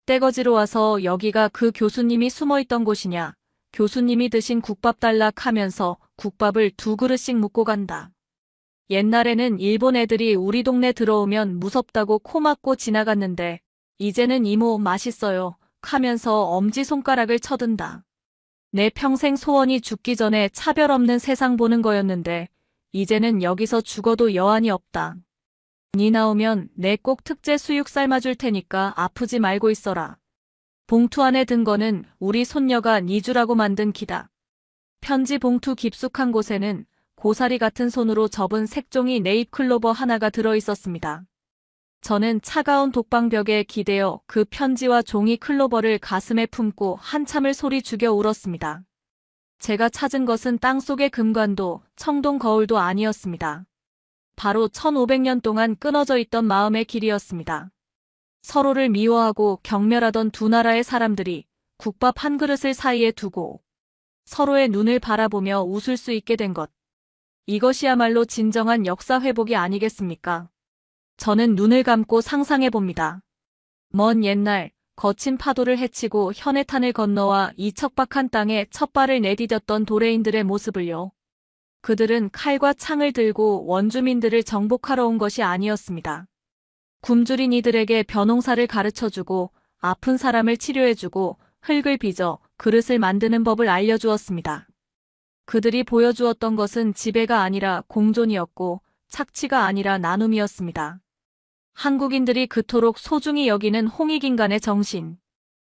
떼거지로 와서 여기가 그 교수님이 숨어있던 곳이냐? 교수님이 드신 국밥 달라 하면서 국밥을 2그릇씩 묵고 간다. 옛날에는 일본 애들이 우리 동네 들어오면 무섭다고 코 막고 지나갔는데 이제는 이모 맛있어요 하면서 엄지손가락을 쳐든다. 내 평생 소원이 죽기 전에 차별 없는 세상 보는 거였는데 이제는 여기서 죽어도 여한이 없다. 니 나오면 내 꼭 특제 수육 삶아줄 테니까 아프지 말고 있어라. 봉투 안에 든 거는 우리 손녀가 니 주라고 만든 기다. 편지 봉투 깊숙한 곳에는 고사리 같은 손으로 접은 색종이 네잎클로버 하나가 들어있었습니다. 저는 차가운 독방벽에 기대어 그 편지와 종이 클로버를 가슴에 품고 한참을 소리 죽여 울었습니다. 제가 찾은 것은 땅속의 금관도 청동 거울도 아니었습니다. 바로 1500년 동안 끊어져 있던 마음의 길이었습니다. 서로를 미워하고 경멸하던 두 나라의 사람들이 국밥 한 그릇을 사이에 두고 서로의 눈을 바라보며 웃을 수 있게 된 것. 이것이야말로 진정한 역사 회복이 아니겠습니까? 저는 눈을 감고 상상해봅니다. 먼 옛날 거친 파도를 헤치고 현해탄을 건너와 이 척박한 땅에 첫 발을 내디뎠던 도레인들의 모습을요. 그들은 칼과 창을 들고 원주민들을 정복하러 온 것이 아니었습니다. 굶주린 이들에게 벼농사를 가르쳐주고 아픈 사람을 치료해주고 흙을 빚어 그릇을 만드는 법을 알려주었습니다. 그들이 보여주었던 것은 지배가 아니라 공존이었고 착취가 아니라 나눔이었습니다. 한국인들이 그토록 소중히 여기는 홍익인간의 정신,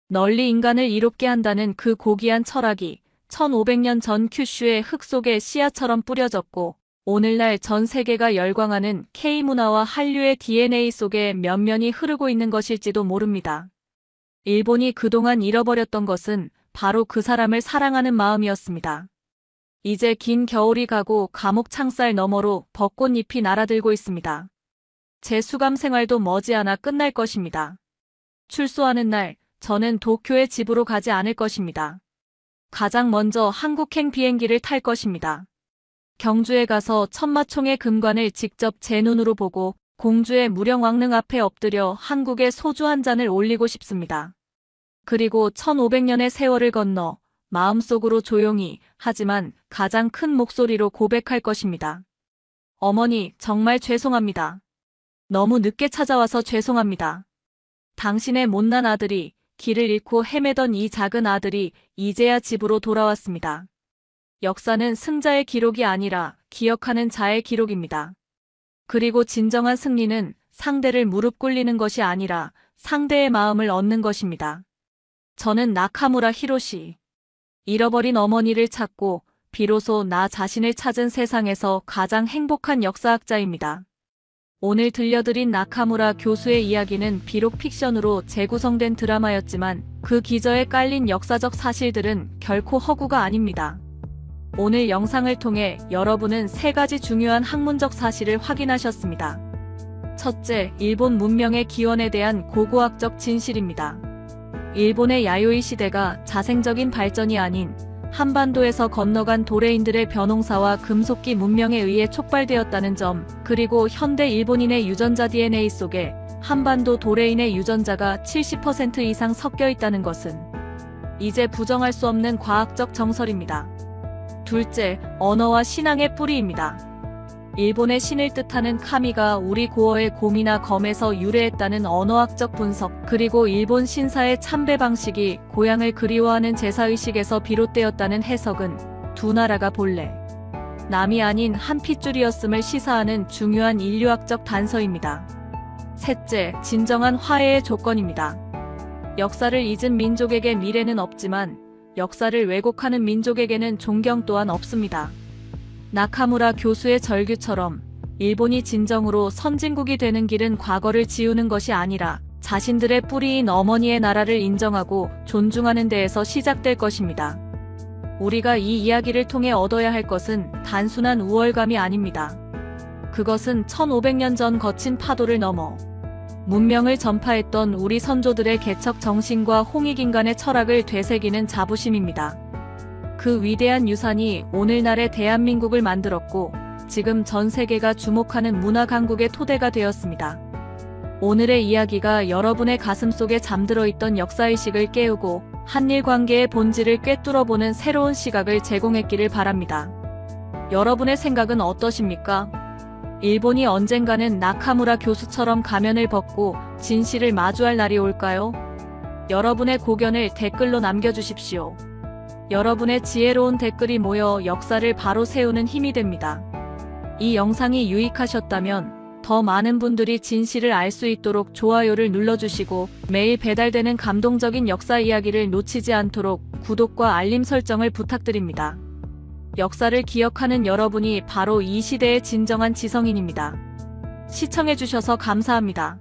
널리 인간을 이롭게 한다는 그 고귀한 철학이 1500년 전 큐슈의 흙 속에 씨앗처럼 뿌려졌고 오늘날 전 세계가 열광하는 K문화와 한류의 DNA 속에 면면이 흐르고 있는 것일지도 모릅니다. 일본이 그동안 잃어버렸던 것은 바로 그 사람을 사랑하는 마음이었습니다. 이제 긴 겨울이 가고 감옥 창살 너머로 벚꽃잎이 날아들고 있습니다. 제 수감 생활도 머지않아 끝날 것입니다. 출소하는 날 저는 도쿄의 집으로 가지 않을 것입니다. 가장 먼저 한국행 비행기를 탈 것입니다. 경주에 가서 천마총의 금관을 직접 제 눈으로 보고 공주의 무령왕릉 앞에 엎드려 한국의 소주 한 잔을 올리고 싶습니다. 그리고 1500년의 세월을 건너 마음속으로 조용히 하지만 가장 큰 목소리로 고백할 것입니다. 어머니, 정말 죄송합니다. 너무 늦게 찾아와서 죄송합니다. 당신의 못난 아들이, 길을 잃고 헤매던 이 작은 아들이 이제야 집으로 돌아왔습니다. 역사는 승자의 기록이 아니라 기억하는 자의 기록입니다. 그리고 진정한 승리는 상대를 무릎 꿇리는 것이 아니라 상대의 마음을 얻는 것입니다. 저는 나카무라 히로시. 잃어버린 어머니를 찾고 비로소 나 자신을 찾은 세상에서 가장 행복한 역사학자입니다. 오늘 들려드린 나카무라 교수의 이야기는 비록 픽션으로 재구성된 드라마였지만 그 기저에 깔린 역사적 사실들은 결코 허구가 아닙니다. 오늘 영상을 통해 여러분은 3가지 중요한 학문적 사실을 확인하셨습니다. 첫째, 일본 문명의 기원에 대한 고고학적 진실입니다. 일본의 야요이 시대가 자생적인 발전이 아닌 한반도에서 건너간 도레인들의 벼농사와 금속기 문명에 의해 촉발되었다는 점, 그리고 현대 일본인의 유전자 DNA 속에 한반도 도레인의 유전자가 70% 이상 섞여 있다는 것은 이제 부정할 수 없는 과학적 정설입니다. 둘째, 언어와 신앙의 뿌리입니다. 일본의 신을 뜻하는 카미가 우리 고어의 곰이나 검에서 유래했다는 언어학적 분석, 그리고 일본 신사의 참배 방식이 고향을 그리워하는 제사의식에서 비롯되었다는 해석은 두 나라가 본래 남이 아닌 한 핏줄이었음을 시사하는 중요한 인류학적 단서입니다. 셋째, 진정한 화해의 조건입니다. 역사를 잊은 민족에게 미래는 없지만 역사를 왜곡하는 민족에게는 존경 또한 없습니다. 나카무라 교수의 절규처럼 일본이 진정으로 선진국이 되는 길은 과거를 지우는 것이 아니라 자신들의 뿌리인 어머니의 나라를 인정하고 존중하는 데에서 시작될 것입니다. 우리가 이 이야기를 통해 얻어야 할 것은 단순한 우월감이 아닙니다. 그것은 1500년 전 거친 파도를 넘어 문명을 전파했던 우리 선조들의 개척 정신과 홍익인간의 철학을 되새기는 자부심입니다. 그 위대한 유산이 오늘날의 대한민국을 만들었고 지금 전 세계가 주목하는 문화 강국의 토대가 되었습니다. 오늘의 이야기가 여러분의 가슴속에 잠들어 있던 역사의식을 깨우고 한일 관계의 본질을 꿰뚫어보는 새로운 시각을 제공했기를 바랍니다. 여러분의 생각은 어떠십니까? 일본이 언젠가는 나카무라 교수처럼 가면을 벗고 진실을 마주할 날이 올까요? 여러분의 고견을 댓글로 남겨주십시오. 여러분의 지혜로운 댓글이 모여 역사를 바로 세우는 힘이 됩니다. 이 영상이 유익하셨다면 더 많은 분들이 진실을 알 수 있도록 좋아요를 눌러주시고 매일 배달되는 감동적인 역사 이야기를 놓치지 않도록 구독과 알림 설정을 부탁드립니다. 역사를 기억하는 여러분이 바로 이 시대의 진정한 지성인입니다. 시청해주셔서 감사합니다.